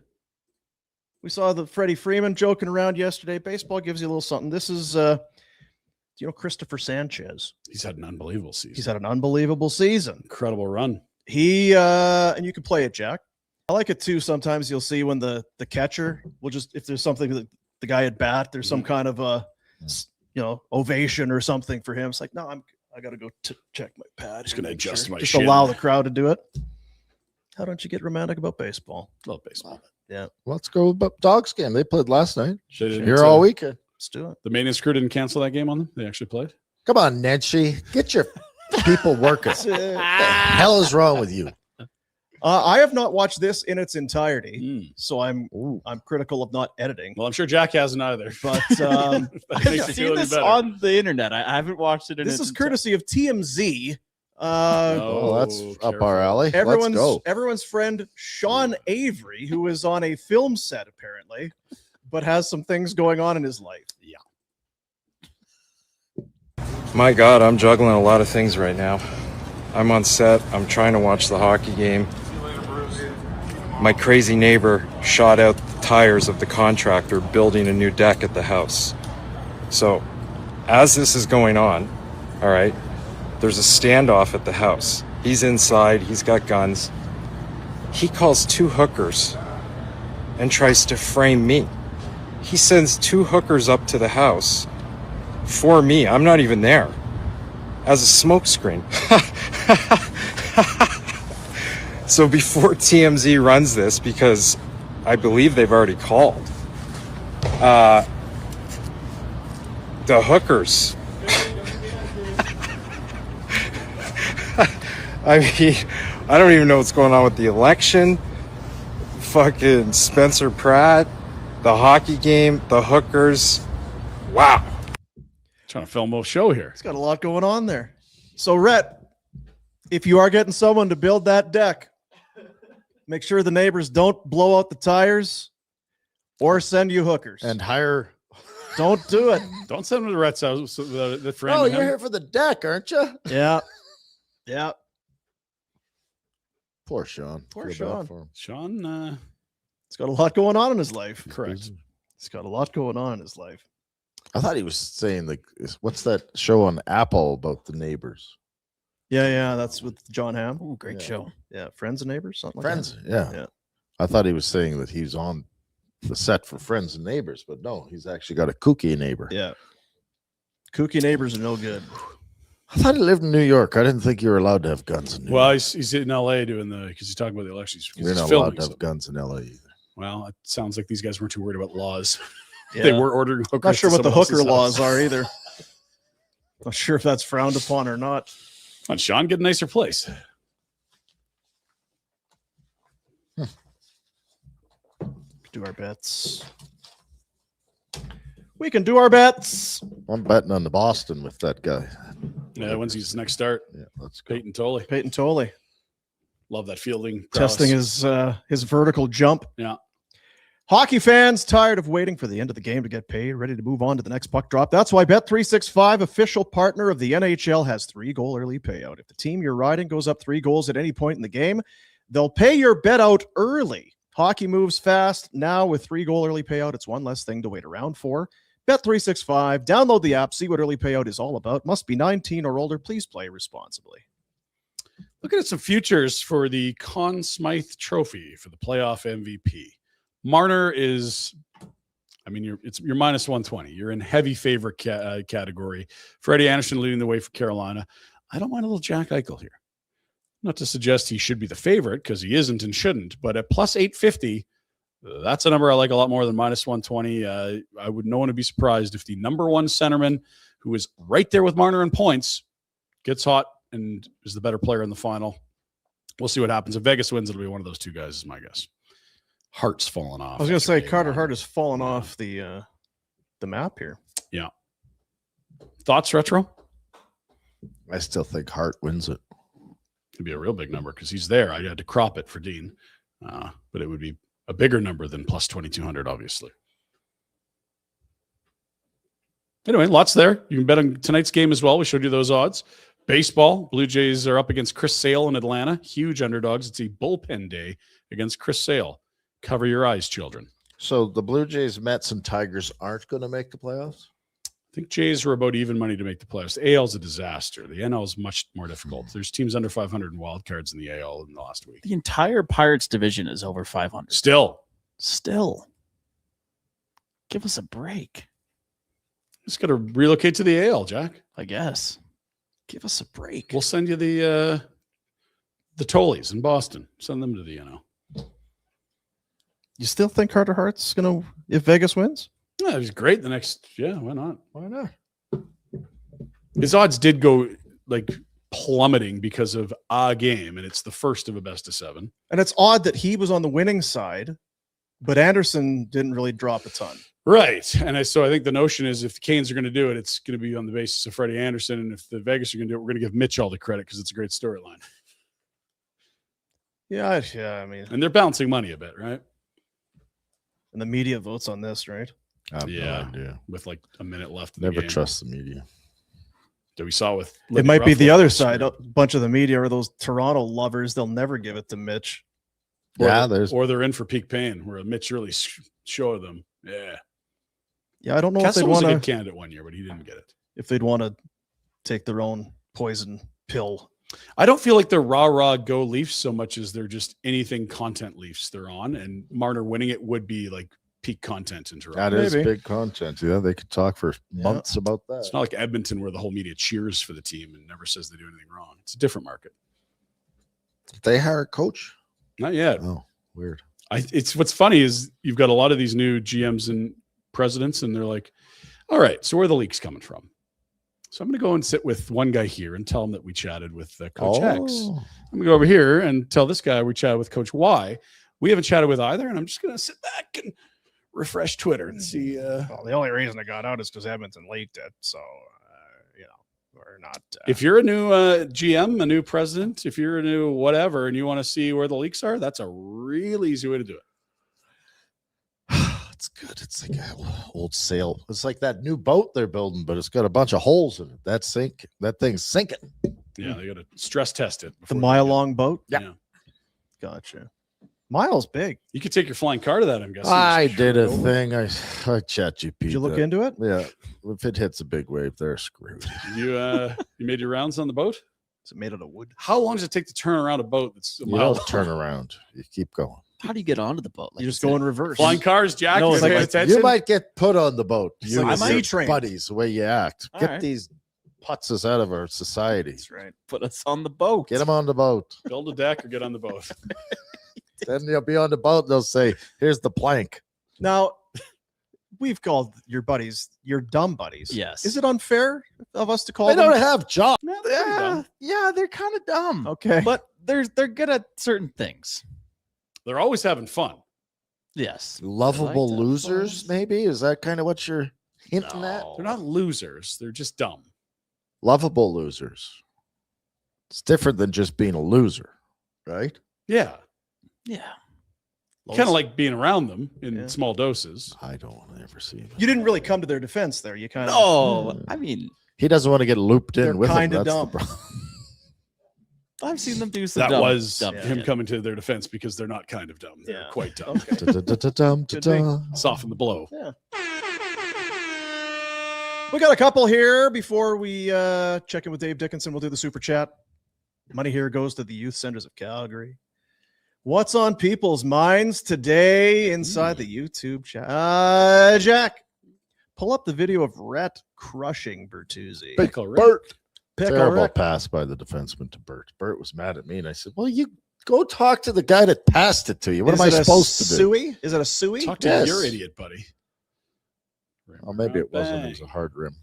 We saw the Freddie Freeman joking around yesterday. Baseball gives you a little something. This is, Christopher Sanchez. He's had an unbelievable season. He's had an unbelievable season. Incredible run. He and you can play it, Jack. I like it too. Sometimes you'll see when the catcher will just, if there's something that the guy at bat, there's some kind of ovation or something for him. It's like, no, I got to go check my pad. Just gonna adjust my just shin. allow the crowd to do it. How don't you get romantic about baseball? Love baseball. Yeah, Let's go about Dogs game. They played last night. They didn't, Here all weekend. let's do it. The maintenance crew didn't cancel that game on them. They actually played. Come on, Nancy. Get your people working. What the hell is wrong with you? I have not watched this in its entirety, so I'm critical of not editing. Well, I'm sure Jack hasn't either. But That makes you I've feel seen any this better. on the internet. I haven't watched it. this is courtesy of TMZ. That's up careful. our alley. Let's go. Everyone's friend Sean Avery, who is on a film set apparently, but has some things going on in his life. Yeah. My God, I'm juggling a lot of things right now. I'm on set. I'm trying to watch the hockey game. My crazy neighbor shot out the tires of the contractor building a new deck at the house. So, as this is going on, all right, there's a standoff at the house. He's inside. He's got guns. He calls 2 hookers and tries to frame me. He sends 2 hookers up to the house for me. I'm not even there. As a smokescreen. So before TMZ runs this, because I believe they've already called, the hookers I mean, I don't even know what's going on with the election. Fucking Spencer Pratt, the hockey game, the hookers. Wow. Trying to film a show here. It's got a lot going on there. So, Rhett, if you are getting someone to build that deck, make sure the neighbors don't blow out the tires or send you hookers. And hire. Don't do it. Don't send them to Rhett's house. The friend. Oh, you're here for the deck, aren't you? Yeah. Yeah. Poor Sean. Poor Feel bad Sean. for him. Sean. He's got a lot going on in his life. Correct. He's got a lot going on in his life. I thought he was saying, like, what's that show on Apple about the neighbors? Yeah, that's with John Hamm. Ooh, great show. Yeah, Friends and Neighbors, something Friends, like yeah. that. Yeah. I thought he was saying that he's on the set for Friends and Neighbors, but no, he's actually got a kooky neighbor. Yeah. Kooky neighbors are no good. I thought he lived in New York. I didn't think you were allowed to have guns in New York. Well, he's in LA doing because he's talking about the elections. You're not allowed to have guns in LA either. Well, it sounds like these guys weren't too worried about laws. Yeah. They were ordering hookers. Not sure to what the someone hooker else's laws house. are either. Not sure if that's frowned upon or not. Let Sean get a nicer place. Do our bets. We can do our bets. I'm betting on the Boston with that guy. Yeah, when's his next start? Yeah, let's go. Peyton Tolley. Peyton Tolley Love that fielding. testing prowess. his vertical jump. Yeah. Hockey fans tired of waiting for the end of the game to get paid, ready to move on to the next puck drop. That's why Bet365, official partner of the NHL, has 3-goal early payout. If the team you're riding goes up 3 goals at any point in the game, they'll pay your bet out early. Hockey moves fast. Now with 3-goal early payout, it's one less thing to wait around for. Bet365, download the app, see what early payout is all about. Must be 19 or older. Please play responsibly. Looking at some futures for the Conn Smythe Trophy for the playoff MVP. Marner is, I mean, you're minus 120. You're in heavy favorite category. Freddie Anderson leading the way for Carolina. I don't mind a little Jack Eichel here. Not to suggest he should be the favorite because he isn't and shouldn't, but at plus 850, that's a number I like a lot more than minus 120. I would no one would be surprised if the number one centerman, who is right there with Marner in points, gets hot and is the better player in the final. We'll see what happens. If Vegas wins, it'll be one of those two guys, is my guess. Hart's fallen off. I was going to say Carter Hart has fallen off the map here. Yeah. Thoughts, Retro? I still think Hart wins it. It'd be a real big number because he's there. I had to crop it for Dean, but it would be a bigger number than plus 2,200, obviously. Anyway, lots there. You can bet on tonight's game as well. We showed you those odds. Baseball, Blue Jays are up against Chris Sale in Atlanta. Huge underdogs. It's a bullpen day against Chris Sale. Cover your eyes, children. So the Blue Jays, Mets, and Tigers aren't going to make the playoffs? I think Jays are about even money to make the playoffs. The AL is a disaster. The NL is much more difficult. There's teams under 500 in wild cards in the AL in the last week. The entire Pirates division is over 500. Still. Give us a break. Just got to relocate to the AL, Jack. I guess. Give us a break. We'll send you the Tolleys in Boston. Send them to the NL. You still think Carter Hart's going to, if Vegas wins? Yeah, he's great the next. Yeah, why not? Why not? His odds did go like plummeting because of a game, and it's the first of a best of 7. And it's odd that he was on the winning side, but Anderson didn't really drop a ton. Right. And so I think the notion is if the Canes are going to do it, it's going to be on the basis of Freddie Anderson. And if the Vegas are going to do it, we're going to give Mitch all the credit because it's a great storyline. Yeah, I mean. And they're bouncing money a bit, right? And the media votes on this, right? I have no idea. With like a minute left in Never the game. trust the media. That we saw with It might be the other side. A bunch of the media are those Toronto lovers. They'll never give it to Mitch. Or they're in for peak pain, where Mitch really showed them. Yeah. Yeah, I don't know Kessel if they'd was want a good to. candidate one year, but he didn't get it. If they'd want to take their own poison pill. I don't feel like they're rah go Leafs so much as they're just anything content Leafs they're on, and Marner winning it would be like peak content in Toronto. That is big content. Yeah, they could talk for months about that. It's not like Edmonton where the whole media cheers for the team and never says they do anything wrong. It's a different market. Did they hire a coach? Not yet. Oh, weird. It's what's funny is you've got a lot of these new GMs and presidents, and they're like, all right, so where are the leaks coming from? So I'm going to go and sit with one guy here and tell him that we chatted with Coach X. I'm going to go over here and tell this guy we chatted with Coach Y. We haven't chatted with either, and I'm just going to sit back and refresh Twitter and see. Well, the only reason I got out is because Edmonton leaked it. So, we're not. If you're a new GM, a new president, if you're a new whatever, and you want to see where the leaks are, that's a real easy way to do it. It's good. It's like an old sail. It's like that new boat they're building, but it's got a bunch of holes in it. That thing's sinking. Yeah, they got to stress test it. The mile-long boat? Yeah. Gotcha. Mile's big. You could take your flying car to that, I'm guessing. I did a thing. I chat GPT. Did you look into it? Yeah. If it hits a big wave, they're screwed. You made your rounds on the boat? Is it made out of wood? How long does it take to turn around a boat that's a You mile don't turn around. You keep going. How do you get onto the boat? You just go in reverse. Flying cars, Jack. No, No, it's like- attention. You might get put on the boat. It's You like and a your sea train. buddies, the way you act. All Get right. these putzes out of our society. That's right. Put us on the boat. Get them on the boat. Build a deck or get on the boat. Then you'll be on the boat and they'll say, here's the plank. Now, we've called your buddies your dumb buddies. Yes. Is it unfair of us to call They them? don't have jobs. Yeah, they're kind of dumb. Okay. But they're good at certain things. They're always having fun. Yes. Lovable I like to have losers, fun. maybe? Is that kind of what you're hinting at? They're not losers. They're just dumb. Lovable losers. It's different than just being a loser, right? Yeah. Yeah. Kind of like being around them in small doses. I don't want to ever see him. You didn't really come to their defense there. You kind of. No, I mean, He doesn't want to get looped They're in with him. kinda That's the dumb. problem. I've seen them do some That dumb, was dumb him shit. coming to their defense because they're not kind of dumb. They're Yeah. quite dumb. Okay. Da-da-da-da-dum, Could da-da. Soften the blow. Yeah. We got a couple here before we check in with Dave Dickenson. We'll do the super chat. Money here goes to the youth centers of Calgary. What's on people's minds today inside the YouTube chat? Jack, pull up the video of Rhett crushing Bertuzzi. Big Rick. Bert. Pickle Terrible Rick. pass by the defenseman to Bert. Bert was mad at me, and I said, well, you go talk to the guy that passed it to you. What Is am I it a supposed to do? suey? Is it a suey? Talk to Yes. your idiot buddy. Oh, maybe it wasn't. It was a hard rim.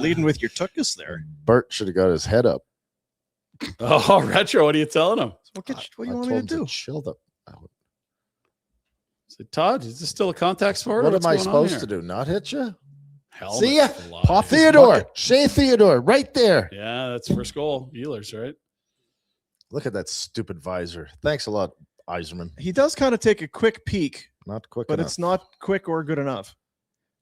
Leading with your tuckus there. Bert should have got his head up. Oh, Retro, what are you telling him? What do I you want told me to him do? chill the. Is it Todd? Is this still a contact sport? What What's am I going on supposed to here? do? Not hit you? Helmet See ya. for life. Pop his Theodore. bucket. Shea Theodore, right there. Yeah, that's first goal. Ehlers, right? Look at that stupid visor. Thanks a lot, Eiserman. He does kind of take a quick peek, Not quick but enough. it's not quick or good enough.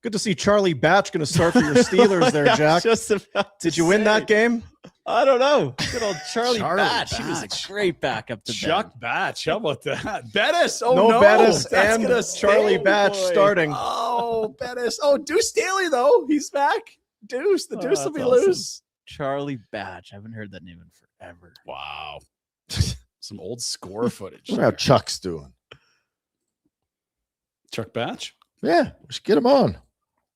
Good to see Charlie Batch going to start for your Steelers there, Jack. Just about Did to you win say. that game? I don't know. Good old Charlie, Charlie Batch. He was Batch. a great backup to Chuck Batch. How about that? Bettis. Oh, No no. Bettis That's and gonna Charlie sting, Batch boy. starting. Oh, Bettis. Oh, Deuce Staley, though. He's back. Deuce. The Oh, Deuce will that's be awesome. loose. Charlie Batch. I haven't heard that name in forever. Wow. Some old score footage. Look how Chuck's doing. Chuck Batch? Yeah, we should get him on.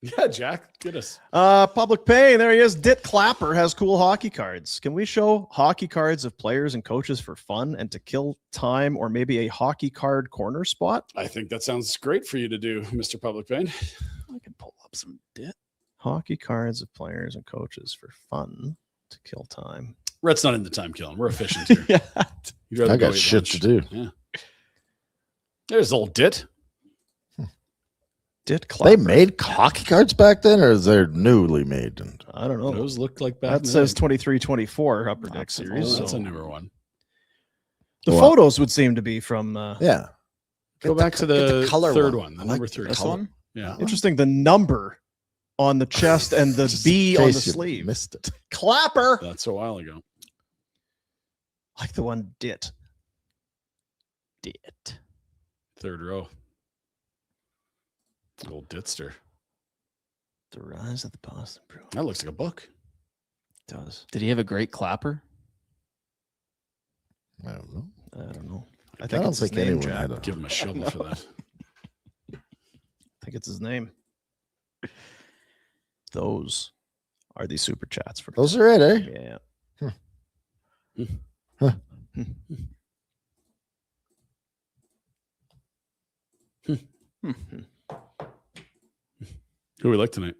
Yeah, Jack. Get us. Public Pay. There he is. Dit Clapper has cool hockey cards. Can we show hockey cards of players and coaches for fun and to kill time, or maybe a hockey card corner spot? I think that sounds great for you to do, Mr. Public Pain. I can pull up some dit. Hockey cards of players and coaches for fun to kill time. Rhett's not into time killing. We're efficient here. Yeah. You'd rather I go got eat shit lunch. to do. Yeah. There's old Dit. Dit Clapper. They made hockey cards back then, or is they newly made? And I don't know. Those look like back That in says the day. 23-24 Upper Deck Series. That's so a newer one. the Wow. photos would seem to be from. yeah, Go back to get the color third one, the I number like three. This color. one? Yeah. Interesting. The number on the chest and the Just in B on the case you sleeve. Missed it. Clapper. That's a while ago. Like the one Dit. Dit. Third row. Old Ditster. The Rise of the Boston Bruins. That looks like a book. It does. Did he have a great clapper? I don't know. I don't know. I I think don't it's his think name, anyone Jack. had a. Give him a shovel for that. I think it's his name. Those are the super chats for Those are it, eh? yeah. Huh. Who we like tonight?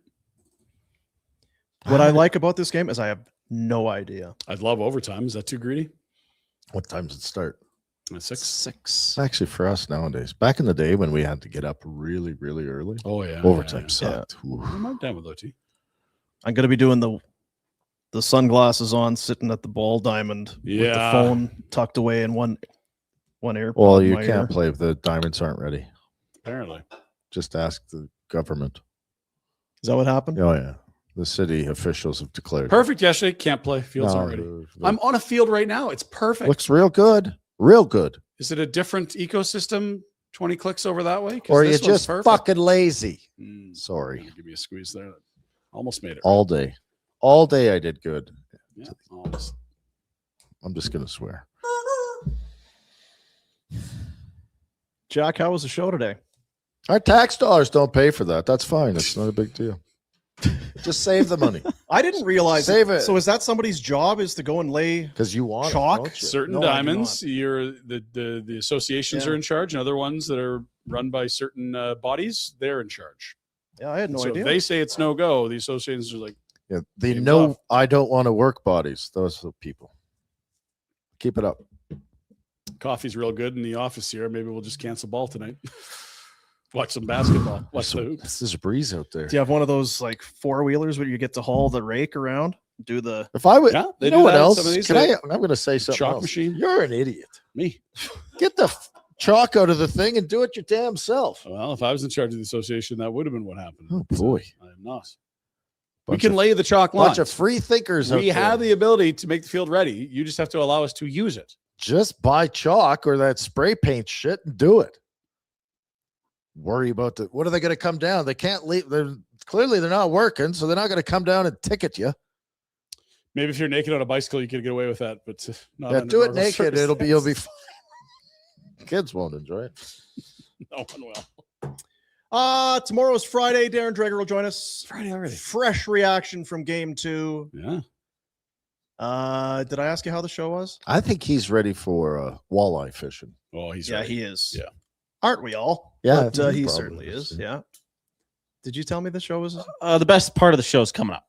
What I like about this game is I have no idea. I'd love overtime. Is that too greedy? What time does it start? At 6. 6. Actually, for us nowadays, back in the day when we had to get up really, really early. Oh yeah, overtime sucked. I'm down with OT. I'm going to be doing the sunglasses on, sitting at the ball diamond with the phone tucked away in one ear. Well, you can't play if the diamonds aren't ready. Apparently. Just ask the government. Is that what happened? Oh yeah, the city officials have declared. Perfect yesterday. Can't play. Fields aren't ready. I'm on a field right now. It's perfect. Looks real good. Real good. Is it a different ecosystem 20 clicks over that way? Or you're just fucking lazy. Sorry. Give me a squeeze there. Almost made it. All day. All day I did good. Yeah, almost. I'm just going to swear. Jack, how was the show today? Our tax dollars don't pay for that. That's fine. It's not a big deal. Just save the money. I didn't realize Save it. So is that somebody's job is to go and lay because you want chalk? Certain diamonds, the associations are in charge, and other ones that are run by certain bodies, they're in charge. Yeah, I had no so idea. If they say it's no go, the associations are like, yeah, they know I don't want to work bodies. Those are the people. Keep it up. Coffee's real good in the office here. Maybe we'll just cancel ball tonight. Watch some basketball. Watch the hoops. There's a breeze out there. Do you have one of those like 4-wheelers where you get to haul the rake around? Do the If I would, they you do know what that in else? some of these, Can I? I'm going to say something chalk else. machine? You're an idiot. Me. Get the chalk out of the thing and do it your damn self. Well, if I was in charge of the association, that would have been what happened. Oh boy, I am not. We can lay the chalk bunch lines. of free thinkers. We out there. have the ability to make the field ready. You just have to allow us to use it. Just buy chalk or that spray paint shit and do it. Worry about what are they going to come down? They can't leave. They're not working, so they're not going to come down and ticket you. Maybe if you're naked on a bicycle, you could get away with that, but not. Yeah, under do it normal naked. You'll be circumstances. fine. Kids won't enjoy it. No one will. Tomorrow is Friday. Darren Dreger will join us. Friday already. Fresh reaction from game 2. Yeah. Did I ask you how the show was? I think he's ready for walleye fishing. Oh, he's Yeah, ready. he is. Yeah. Aren't we all? Yeah, But, he probably certainly is. Yeah. Did you tell me the show was? The best part of the show is coming up.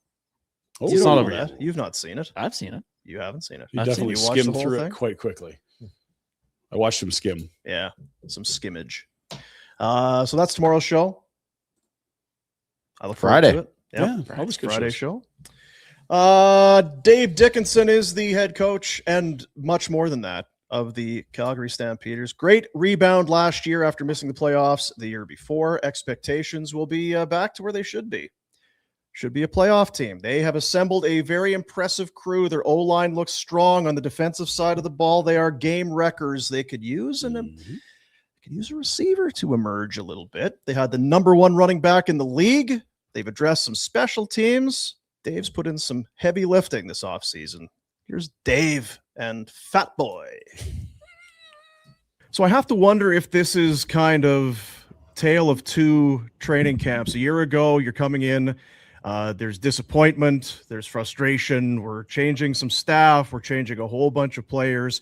Oh, It's You not don't over know yet. that. You've not seen it. I've seen it. You haven't seen it. He I've seen definitely you watch the skimmed whole through thing? it quite quickly. I watched him skim. Yeah, some skimmage. So that's tomorrow's show. I look forward Friday. to it. Yeah, always good Friday shows. show. Dave Dickenson is the head coach and much more than that of the Calgary Stampeders. Great rebound last year after missing the playoffs the year before. Expectations will be back to where they should be. Should be a playoff team. They have assembled a very impressive crew. Their O-line looks strong on the defensive side of the ball. They are game wreckers. They could use could use a receiver to emerge a little bit. They had the number 1 running back in the league. They've addressed some special teams. Dave's put in some heavy lifting this offseason. Here's Dave and Fat Boy. So I have to wonder if this is kind of tale of 2 training camps. A year ago, you're coming in. There's disappointment. There's frustration. We're changing some staff. We're changing a whole bunch of players.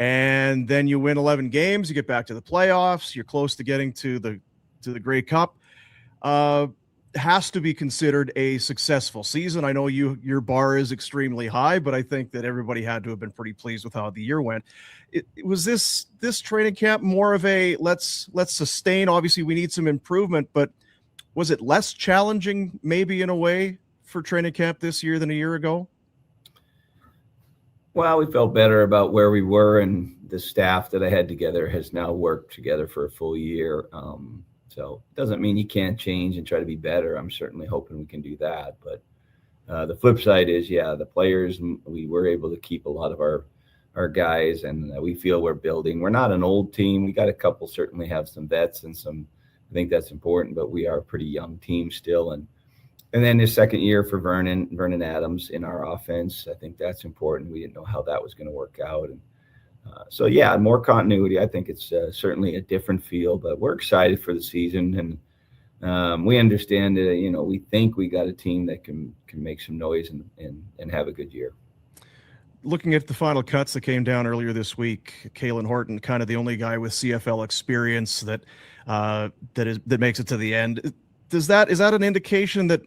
And then you win 11 games. You get back to the playoffs. You're close to getting to the Grey Cup. Has to be considered a successful season. I know your bar is extremely high, but I think that everybody had to have been pretty pleased with how the year went. Was this training camp more of a let's sustain? Obviously, we need some improvement, but was it less challenging, maybe in a way, for training camp this year than a year ago? Well, we felt better about where we were, and the staff that I had together has now worked together for a full year. So it doesn't mean you can't change and try to be better. I'm certainly hoping we can do that. But the flip side is, the players, we were able to keep a lot of our guys, and we feel we're building. We're not an old team. We got a couple, certainly have some vets and some, I think that's important, but we are a pretty young team still. And then his second year for Vernon Adams in our offense, I think that's important. We didn't know how that was going to work out. And more continuity. I think it's certainly a different feel, but we're excited for the season. And we understand that, we think we got a team that can make some noise and have a good year. Looking at the final cuts that came down earlier this week, Kalen Horton, kind of the only guy with CFL experience that makes it to the end. Is that an indication that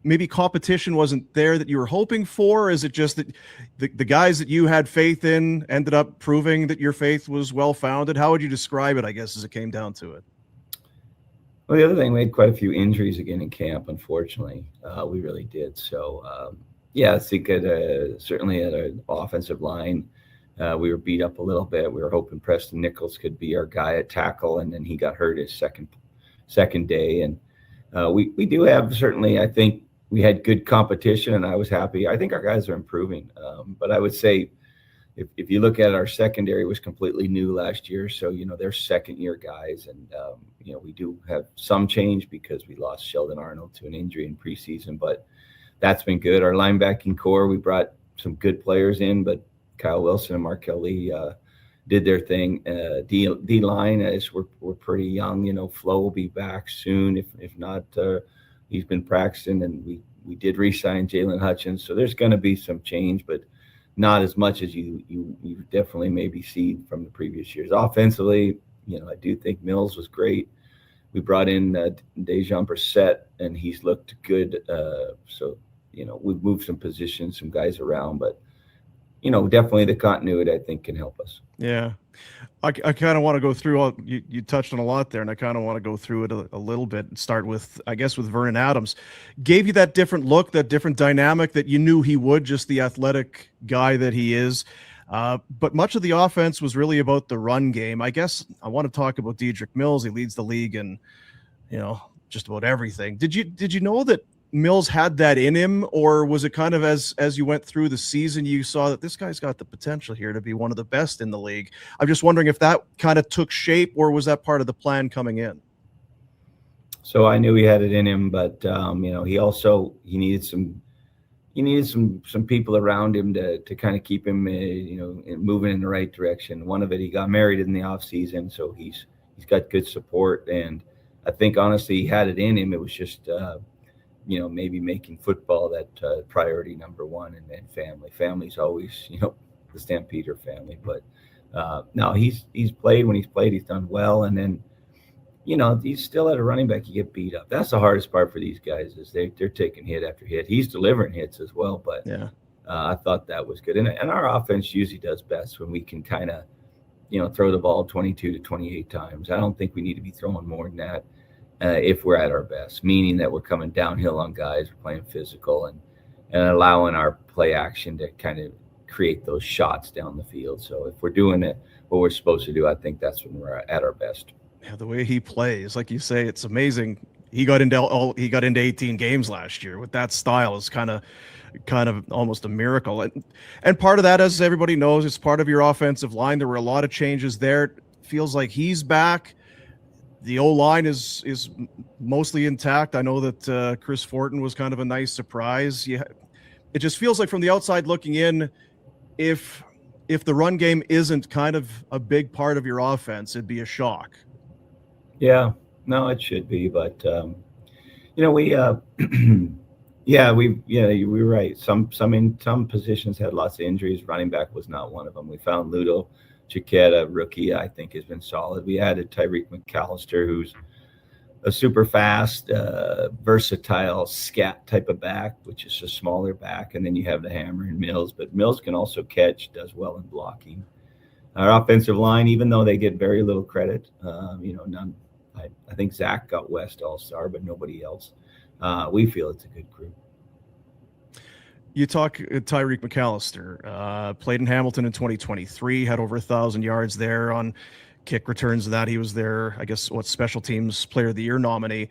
maybe competition wasn't there that you were hoping for? Or is it just that the guys that you had faith in ended up proving that your faith was well-founded? How would you describe it, I guess, as it came down to it? Well, the other thing, we had quite a few injuries again in camp, unfortunately. We really did. So, yeah, I think certainly at an offensive line, we were beat up a little bit. We were hoping Preston Nichols could be our guy at tackle, and then he got hurt his second day. And we do have, certainly, I think we had good competition, and I was happy. I think our guys are improving. But I would say if you look at our secondary, was completely new last year. So, they're second-year guys. And, we do have some change because we lost Sheldon Arnold to an injury in preseason. But that's been good. Our linebacking core, we brought some good players in, but Kyle Wilson and Markel Lee did their thing. D-line, as we're pretty young. Flo will be back soon. If not, he's been practicing, and we did re-sign Jalen Hutchins. So there's going to be some change, but not as much as you definitely maybe see from the previous years. Offensively, I do think Mills was great. We brought in Dejan Brissett, and he's looked good. So, we've moved some positions, some guys around, but definitely the continuity, I think, can help us. Yeah. I kind of want to go through you touched on a lot there, and I kind of want to go through it a little bit and start with, I guess, with Vernon Adams. Gave you that different look, that different dynamic that you knew he would, just the athletic guy that he is. But much of the offense was really about the run game. I guess I want to talk about Dedrick Mills. He leads the league in, just about everything. Did you know that Mills had that in him, or was it kind of as you went through the season, you saw that this guy's got the potential here to be one of the best in the league? I'm just wondering if that kind of took shape, or was that part of the plan coming in? So I knew he had it in him, but he needed some people around him to kind of keep him moving in the right direction. One of it, he got married in the off season, so he's got good support, and I think honestly he had it in him. It was just maybe making football that priority number one, and then family. Family's always, the Stampeder family. But no, he's played. When he's played, he's done well. And then, he's still at a running back. You get beat up. That's the hardest part for these guys, is they're taking hit after hit. He's delivering hits as well. But yeah, I thought that was good. And our offense usually does best when we can kind of, throw the ball 22 to 28 times. I don't think we need to be throwing more than that. If we're at our best, meaning that we're coming downhill on guys, we're playing physical, and allowing our play action to kind of create those shots down the field. So if we're doing it what we're supposed to do, I think that's when we're at our best. Yeah, the way he plays, like you say, it's amazing. He got into 18 games last year with that style. Is kind of almost a miracle. And part of that, as everybody knows, it's part of your offensive line. There were a lot of changes there. It feels like he's back. The O-line is mostly intact. I know that Chris Fortin was kind of a nice surprise. Yeah, it just feels like from the outside looking in, if the run game isn't kind of a big part of your offense, it'd be a shock. Yeah, no, it should be, but we we were right. Some positions had lots of injuries. Running back was not one of them. We found Ludo Chiquetta, rookie, I think has been solid. We added Tyreek McAllister, who's a super fast, versatile scat type of back, which is a smaller back. And then you have the hammer in Mills, but Mills can also catch, does well in blocking. Our offensive line, even though they get very little credit, none. I think Zach got West All-Star, but nobody else. We feel it's a good group. You talk Tyreek McAllister, played in Hamilton in 2023, had over 1,000 yards there on kick returns. That he was there, I guess, special teams player of the year nominee.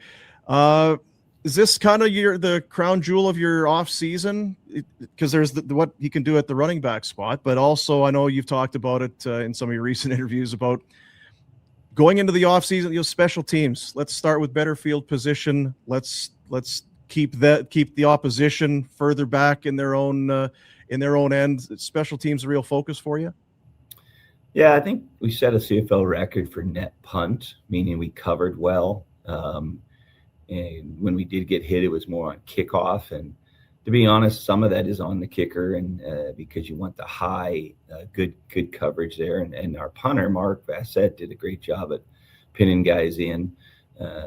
Is this kind of the crown jewel of your off season? Because there's what he can do at the running back spot, but also I know you've talked about it in some of your recent interviews about going into the off season, special teams. Let's start with better field position. Let's keep the opposition further back in their own end. Special teams a real focus for you? Yeah, I think we set a CFL record for net punt, meaning we covered well. And when we did get hit, it was more on kickoff. And to be honest, some of that is on the kicker, and because you want the high, good coverage there. And our punter, Mark Bassett, did a great job at pinning guys in.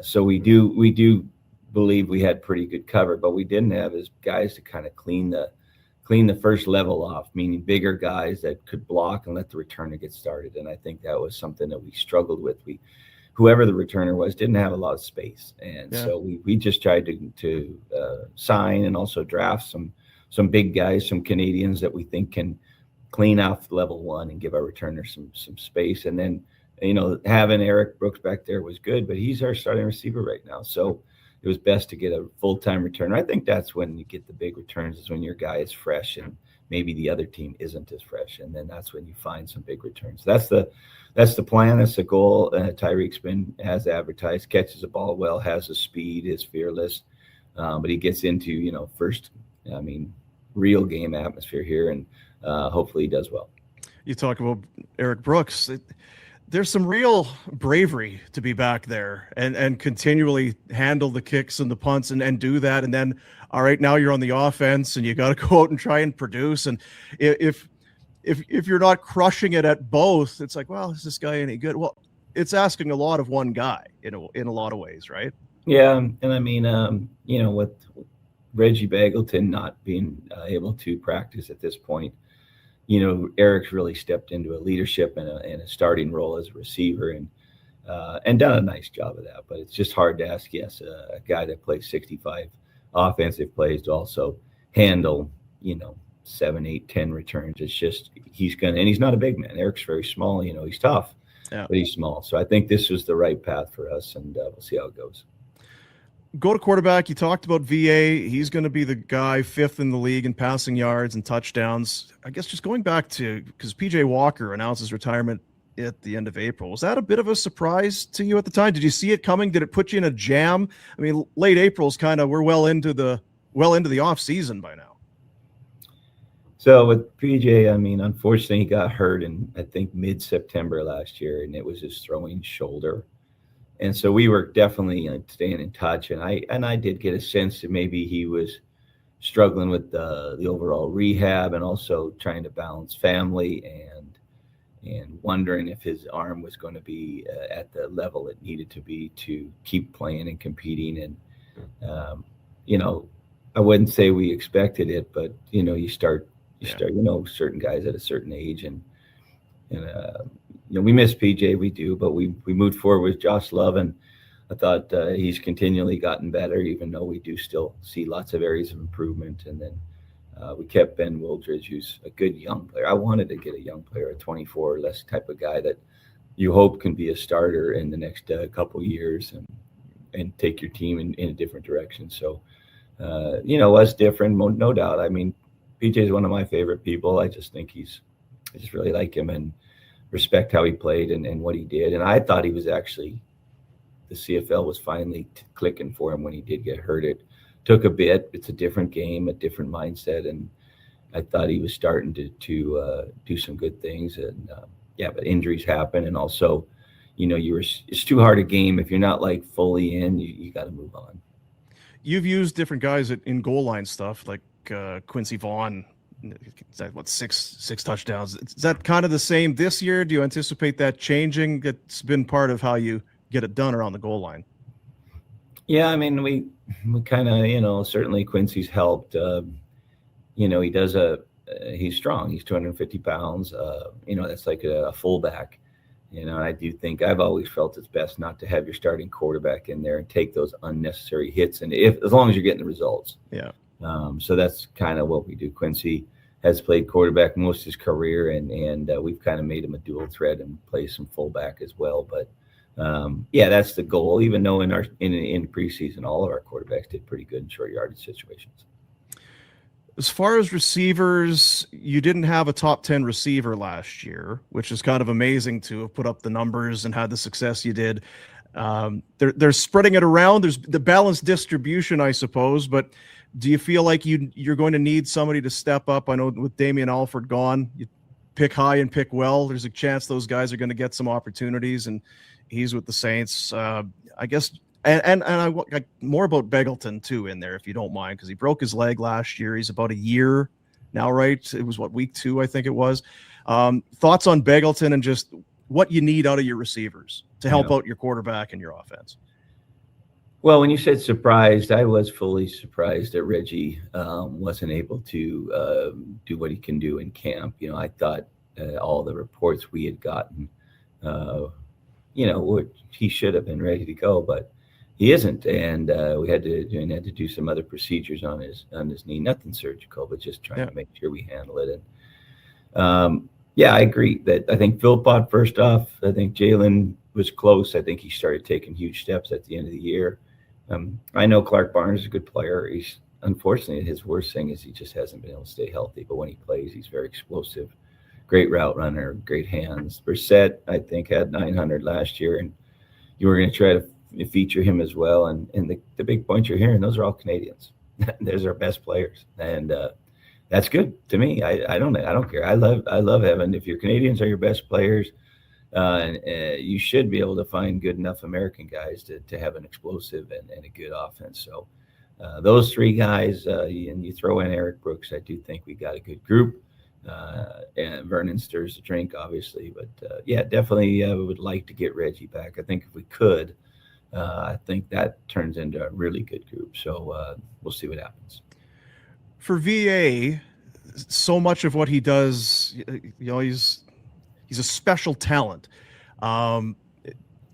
So we do believe we had pretty good cover, but we didn't have as guys to kind of clean the first level off, meaning bigger guys that could block and let the returner get started. And I think that was something that we struggled with. Whoever the returner was didn't have a lot of space. And so we just tried to sign and also draft some big guys, some Canadians that we think can clean off level one and give our returner some space. And then, having Eric Brooks back there was good, but he's our starting receiver right now. So it was best to get a full-time returner. I think that's when you get the big returns, is when your guy is fresh and maybe the other team isn't as fresh. And then that's when you find some big returns. That's the plan. That's the goal. Tyreek's been, as advertised, catches the ball well, has the speed, is fearless. But he gets into, real game atmosphere here, and hopefully he does well. You talk about Eric Brooks. There's some real bravery to be back there and continually handle the kicks and the punts and do that. And then, all right, now you're on the offense and you got to go out and try and produce. And if you're not crushing it at both, it's like, well, is this guy any good? Well, it's asking a lot of one guy in a lot of ways, right? Yeah. And with Reggie Bagleton not being able to practice at this point, Eric's really stepped into a leadership and a starting role as a receiver and done a nice job of that. But it's just hard to ask, a guy that plays 65 offensive plays to also handle, 7, 8, 10 returns. It's just, and he's not a big man. Eric's very small, he's tough, but he's small. So I think this was the right path for us, and we'll see how it goes. Go to quarterback. You talked about VA. He's going to be the guy 5th in the league in passing yards and touchdowns. I guess just going back to, because PJ Walker announced his retirement at the end of April. Was that a bit of a surprise to you at the time? Did you see it coming? Did it put you in a jam? I mean, late April's we're well into the off season by now. So with PJ, unfortunately he got hurt in, I think, mid-September last year, and it was his throwing shoulder. And so we were definitely staying in touch, and I did get a sense that maybe he was struggling with the overall rehab and also trying to balance family and wondering if his arm was going to be at the level it needed to be to keep playing and competing. And I wouldn't say we expected it, but you start certain guys at a certain age, and we miss PJ, we do, but we moved forward with Josh Love, and I thought he's continually gotten better, even though we do still see lots of areas of improvement. And then we kept Ben Wildridge, who's a good young player. I wanted to get a young player, a 24 or less type of guy that you hope can be a starter in the next couple years and take your team in a different direction. So, us different, no doubt. PJ is one of my favorite people. I just really like him and respect how he played and what he did. And I thought he was actually, the CFL was finally clicking for him when he did get hurt. It took a bit. It's a different game, a different mindset. And I thought he was starting to do some good things. And but injuries happen. And also, it's too hard a game. If you're not fully in, you got to move on. You've used different guys in goal line stuff, like Quincy Vaughn. Is that six touchdowns? Is that kind of the same this year? Do you anticipate that changing? It's been part of how you get it done around the goal line. Yeah, we kind of, certainly Quincy's helped. He does he's strong. He's 250 pounds. That's like a fullback. I do think I've always felt it's best not to have your starting quarterback in there and take those unnecessary hits, and as long as you're getting the results. Yeah. So that's kind of what we do. Quincy has played quarterback most of his career, and we've kind of made him a dual threat and play some fullback as well. But that's the goal. Even though in preseason, all of our quarterbacks did pretty good in short yardage situations. As far as receivers, you didn't have a top 10 receiver last year, which is kind of amazing to have put up the numbers and had the success you did. They're spreading it around. There's the balanced distribution, I suppose, but do you feel like you're going to need somebody to step up? I know with Damian Alford gone, you pick high and pick well. There's a chance those guys are going to get some opportunities, and he's with the Saints. I guess, and I like more about Begelton too in there, if you don't mind, because he broke his leg last year. He's about a year now, right? It was week 2, I think it was. Thoughts on Begelton and just what you need out of your receivers to help out your quarterback and your offense? Well, when you said surprised, I was fully surprised that Reggie wasn't able to do what he can do in camp. I thought all the reports we had gotten, he should have been ready to go, but he isn't. And we had to do some other procedures on his knee, nothing surgical, but just trying to make sure we handle it. And I agree that I think Philpott, first off, I think Jalen was close. I think he started taking huge steps at the end of the year. I know Clark Barnes is a good player. He's unfortunately, his worst thing is he just hasn't been able to stay healthy. But when he plays, he's very explosive, great route runner, great hands. Brissett, I think, had 900 last year, and you were going to try to feature him as well. And the big points you're hearing, those are all Canadians. Those are our best players, and that's good to me. I don't care. I love having, if your Canadians are your best players. You should be able to find good enough American guys to have an explosive and a good offense. So those three guys, and you throw in Eric Brooks, I do think we got a good group. And Vernon stirs the drink, obviously. But definitely we would like to get Reggie back. I think if we could, I think that turns into a really good group. So we'll see what happens. For VA, so much of what he does, he's a special talent.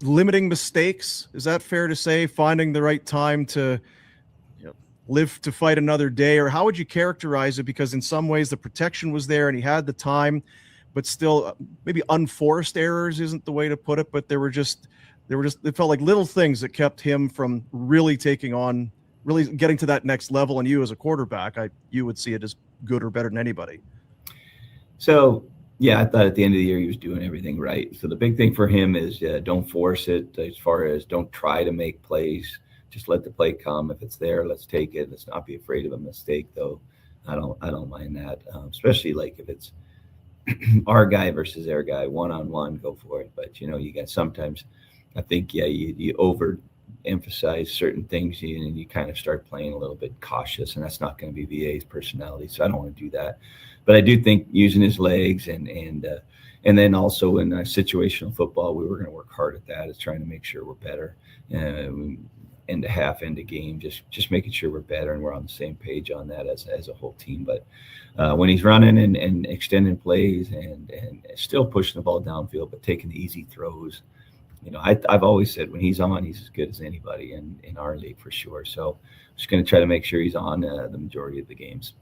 Limiting mistakes, is that fair to say? Finding the right time to live to fight another day, or how would you characterize it? Because in some ways the protection was there and he had the time, but still maybe unforced errors isn't the way to put it, but it felt like little things that kept him from really getting to that next level. And you as a quarterback, you would see it as good or better than anybody. So I thought at the end of the year he was doing everything right. So the big thing for him is don't force it, as far as don't try to make plays. Just let the play come. If it's there, let's take it. Let's not be afraid of a mistake, though. I don't mind that, especially like if it's our guy versus their guy, one-on-one, go for it. But you got sometimes, I think you overemphasize certain things and you kind of start playing a little bit cautious, and that's not going to be VA's personality. So I don't want to do that. But I do think using his legs and then also in situational football, we were going to work hard at that, is trying to make sure we're better. End of half, end of game, just making sure we're better and we're on the same page on that as a whole team. But when he's running and extending plays and still pushing the ball downfield, but taking the easy throws, I've always said when he's on, he's as good as anybody in our league for sure. So I'm just going to try to make sure he's on the majority of the games.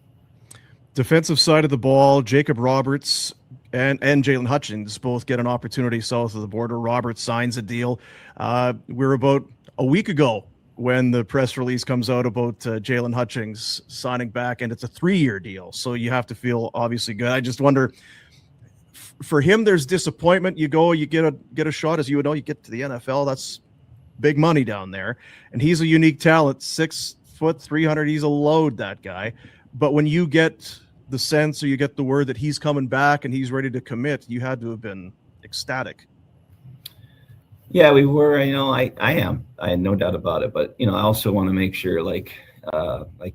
Defensive side of the ball, Jacob Roberts and Jalen Hutchings both get an opportunity south of the border. Roberts signs a deal. We're about a week ago when the press release comes out about Jalen Hutchings signing back, and it's a 3-year deal. So you have to feel obviously good. I just wonder, for him, there's disappointment. You get a shot, as you would know, you get to the NFL. That's big money down there. And he's a unique talent, 6 foot, 300. He's a load, that guy. But when you get the sense, or you get the word that he's coming back and he's ready to commit, you had to have been ecstatic. Yeah, we were. I am. I had no doubt about it. But I also want to make sure, like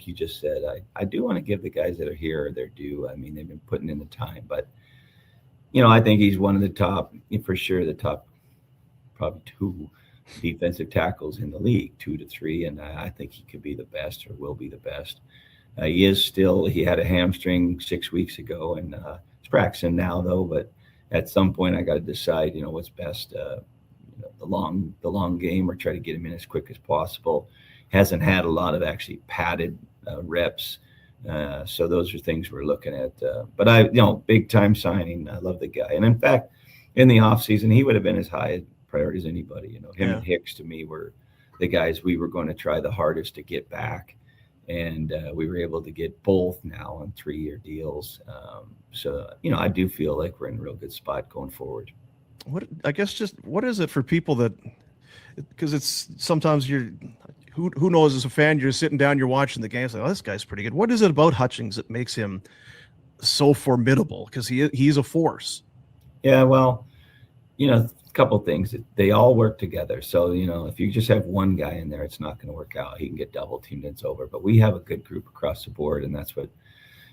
you just said, I do want to give the guys that are here their due. I mean, they've been putting in the time. But I think he's one of the top, for sure, the top probably 2 defensive tackles in the league, 2 to 3, and I think he could be the best, or will be the best. He had a hamstring 6 weeks ago, and he's practicing now though. But at some point, I got to decide, what's best. The long game, or try to get him in as quick as possible. Hasn't had a lot of actually padded reps, so those are things we're looking at. But big time signing. I love the guy, and in fact, in the offseason, he would have been as high a priority as anybody. Him and Hicks to me were the guys we were going to try the hardest to get back, and we were able to get both now on 3-year deals. So I do feel like we're in a real good spot going forward. What is it for people that, because it's sometimes who knows, as a fan, you're sitting down, you're watching the game, it's like, oh, this guy's pretty good. What is it about Hutchings that makes him so formidable? Because he's a force. Yeah, well, a couple things. They all work together. So, if you just have one guy in there, it's not going to work out. He can get double teamed and it's over. But we have a good group across the board, and that's what,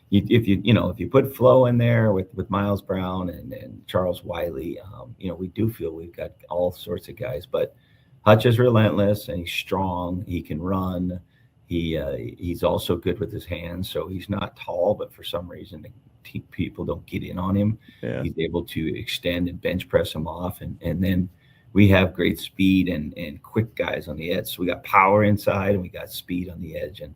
if you put Flo in there with Miles Brown and Charles Wiley, we do feel we've got all sorts of guys. But Hutch is relentless and he's strong. He can run. He's also good with his hands. So he's not tall, but for some reason people don't get in on him. Yeah. He's able to extend and bench press him off. And then we have great speed and quick guys on the edge. So we got power inside and we got speed on the edge. And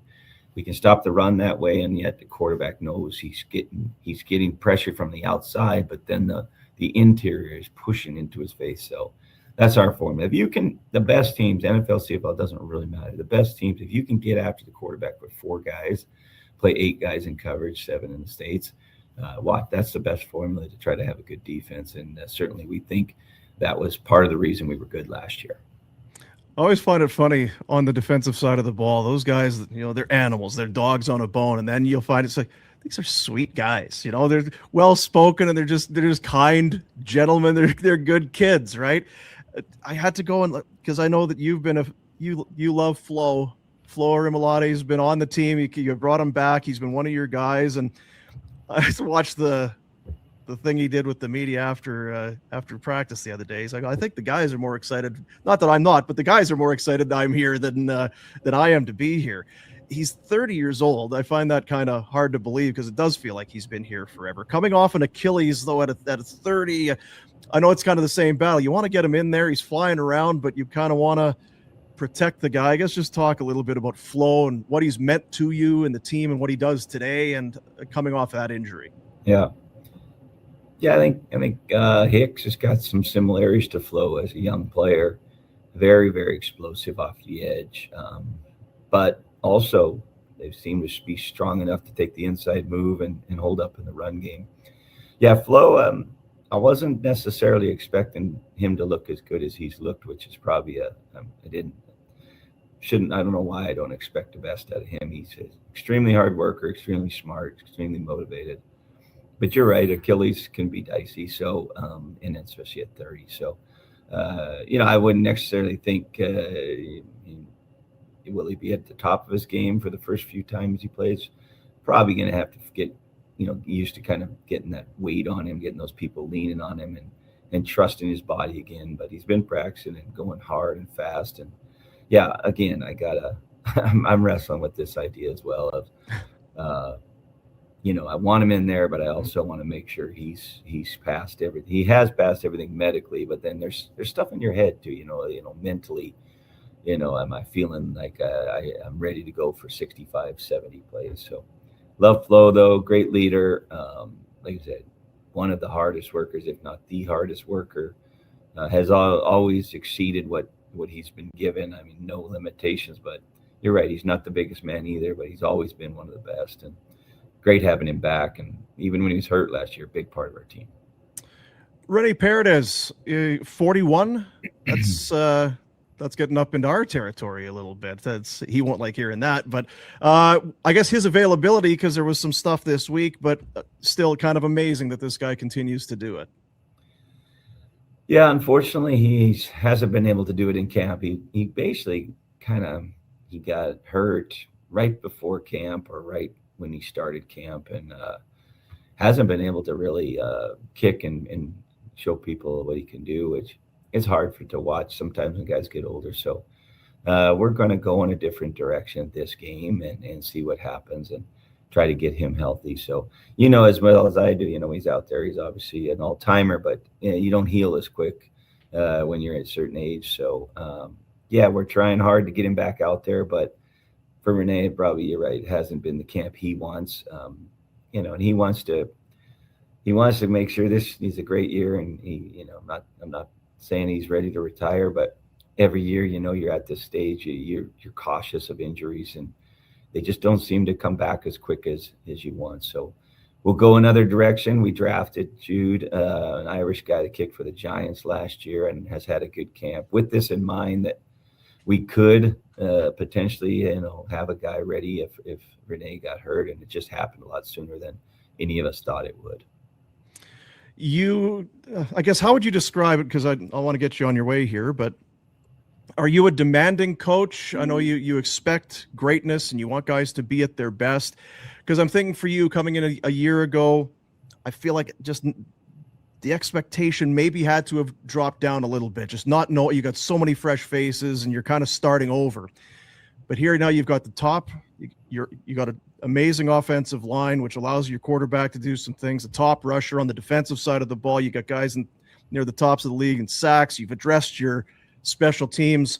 we can stop the run that way. And yet the quarterback knows he's getting pressure from the outside, but then the interior is pushing into his face. So that's our formula. If you can, the best teams, NFL, CFL, doesn't really matter. The best teams, if you can get after the quarterback with 4 guys, play 8 guys in coverage, 7 in the States, that's the best formula to try to have a good defense. And certainly we think that was part of the reason we were good last year. I always find it funny on the defensive side of the ball. Those guys, you know, they're animals. They're dogs on a bone. And then you'll find it's like, these are sweet guys. You know, they're well-spoken and they're just kind gentlemen. They're good kids, right? I had to go and look because I know that you've been you love Flo. Flo Rimolade has been on the team. You brought him back. He's been one of your guys. And I just watched the thing he did with the media after practice the other day. He's like, I think the guys are more excited. Not that I'm not, but the guys are more excited that I'm here than I am to be here. He's 30 years old. I find that kind of hard to believe because it does feel like he's been here forever. Coming off an Achilles, though, at 30, I know it's kind of the same battle. You want to get him in there. He's flying around, but you kind of want to protect the guy. I guess just talk a little bit about Flo and what he's meant to you and the team and what he does today and coming off that injury. Yeah. Yeah, I think Hicks has got some similarities to Flo as a young player. Very, very explosive off the edge. But also they seem to be strong enough to take the inside move and hold up in the run game. Yeah, Flo, I wasn't necessarily expecting him to look as good as he's looked, which is probably I don't know why I don't expect the best out of him. He's an extremely hard worker, extremely smart, extremely motivated. But you're right, Achilles can be dicey. So, and especially at 30. So, I wouldn't necessarily think will he be at the top of his game for the first few times he plays. Probably going to have to get, used to kind of getting that weight on him, getting those people leaning on him and trusting his body again. But he's been practicing and going hard and fast. And yeah, again, I'm wrestling with this idea as well of, I want him in there, but I also want to make sure he's passed everything. He has passed everything medically, but then there's stuff in your head too, mentally, am I feeling like I'm ready to go for 65, 70 plays. So love Flo though. Great leader. Like I said, one of the hardest workers, if not the hardest worker, has always exceeded what he's been given. I mean, no limitations, but you're right. He's not the biggest man either, but he's always been one of the best. And great having him back. And even when he was hurt last year, big part of our team. Rene Paredes, 41. That's getting up into our territory a little bit. He won't like hearing that, but I guess his availability, because there was some stuff this week, but still kind of amazing that this guy continues to do it. Yeah, unfortunately, he hasn't been able to do it in camp. He basically he got hurt right before camp or right when he started camp and hasn't been able to really kick and show people what he can do, which is hard to watch sometimes when guys get older. So we're going to go in a different direction this game and see what happens and try to get him healthy. So, as well as I do, he's out there. He's obviously an all-timer, but you don't heal as quick when you're at a certain age. So, we're trying hard to get him back out there, but for Rene, probably you're right. It hasn't been the camp he wants, and he wants to make sure this is a great year. And I'm not saying he's ready to retire, but every year, you're at this stage, you're cautious of injuries and they just don't seem to come back as quick as you want. So we'll go another direction. We drafted Jude, an Irish guy that kicked for the Giants last year and has had a good camp with this in mind that we could potentially, have a guy ready if Rene got hurt, and it just happened a lot sooner than any of us thought it would. I guess, how would you describe it? Because I want to get you on your way here, but are you a demanding coach? I know you expect greatness and you want guys to be at their best. Because I'm thinking for you coming in a year ago, I feel like just the expectation maybe had to have dropped down a little bit. Just not know you got so many fresh faces and you're kind of starting over. But here now you've got the top. You got an amazing offensive line, which allows your quarterback to do some things. The top rusher on the defensive side of the ball. You got guys near the tops of the league in sacks. You've addressed your special teams.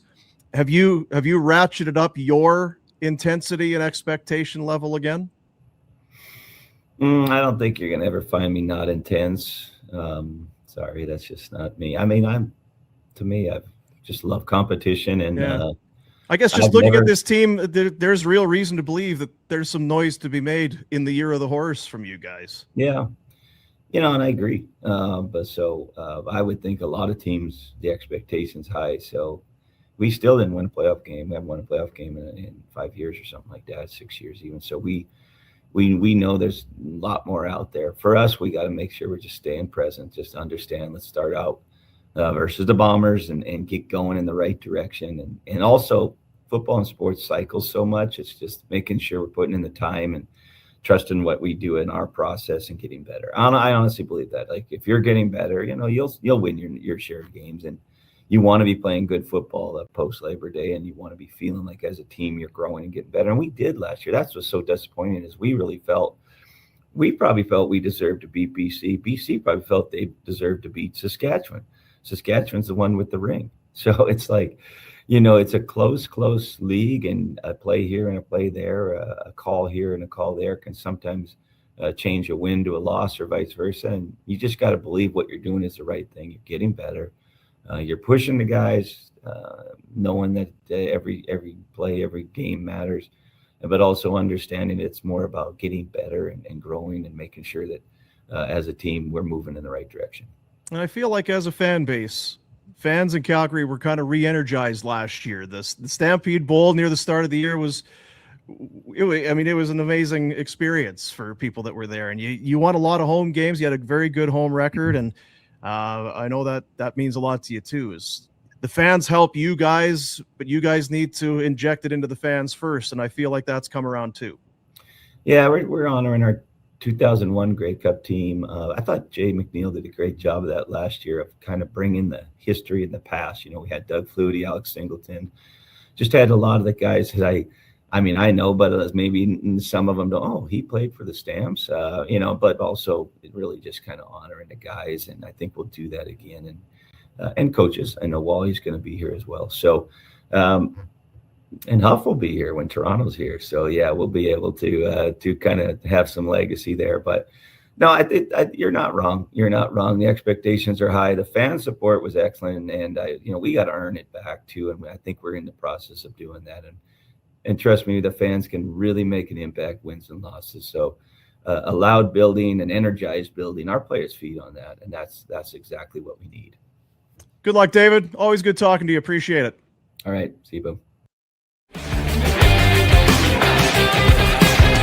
Have you ratcheted up your intensity and expectation level again? I don't think you're going to ever find me not intense. Sorry, that's just not me. I mean, I just love competition. And I guess just looking at this team, there's real reason to believe that there's some noise to be made in the year of the horse from you guys. Yeah. And I agree. I would think a lot of teams, the expectation's high. So we still didn't win a playoff game. We haven't won a playoff game in 5 years or something like that, 6 years even. So we know there's a lot more out there. For us, we got to make sure we're just staying present, just understand, let's start out versus the Bombers and get going in the right direction. And also football and sports cycles so much. It's just making sure we're putting in the time and trusting what we do in our process and getting better. I honestly believe that. Like, if you're getting better, you'll win your share of games, and you want to be playing good football post Labor Day, and you want to be feeling like as a team you're growing and getting better. And we did last year. That's what's so disappointing is we probably felt we deserved to beat BC. BC probably felt they deserved to beat Saskatchewan. Saskatchewan's the one with the ring. So it's like, it's a close league, and a play here and a play there, a call here and a call there can sometimes change a win to a loss or vice versa. And you just got to believe what you're doing is the right thing. You're getting better. You're pushing the guys, knowing that every play, every game matters, but also understanding it's more about getting better and growing and making sure that as a team we're moving in the right direction. And I feel like as a fan base, fans in Calgary were kind of re-energized last year. The Stampede Bowl near the start of the year was an amazing experience for people that were there. And you won a lot of home games. You had a very good home record, and I know that means a lot to you too. Is the fans help you guys, but you guys need to inject it into the fans first, and I feel like that's come around too. Yeah, we're honoring our 2001 Grey Cup team. I thought Jay McNeil did a great job of that last year, of kind of bringing the history in the past. We had Doug Flutie, Alex Singleton, just had a lot of the guys that I know, but maybe some of them don't. Oh, he played for the Stamps, but also really just kind of honoring the guys. And I think we'll do that again. And coaches, I know Wally's going to be here as well. So, and Huff will be here when Toronto's here. So yeah, we'll be able to kind of have some legacy there. But no, you're not wrong. You're not wrong. The expectations are high. The fan support was excellent, and we got to earn it back too. And I think we're in the process of doing that. And trust me, the fans can really make an impact, wins and losses. So a loud building, an energized building, our players feed on that. And that's exactly what we need. Good luck, David. Always good talking to you. Appreciate it. All right. See you, Boom.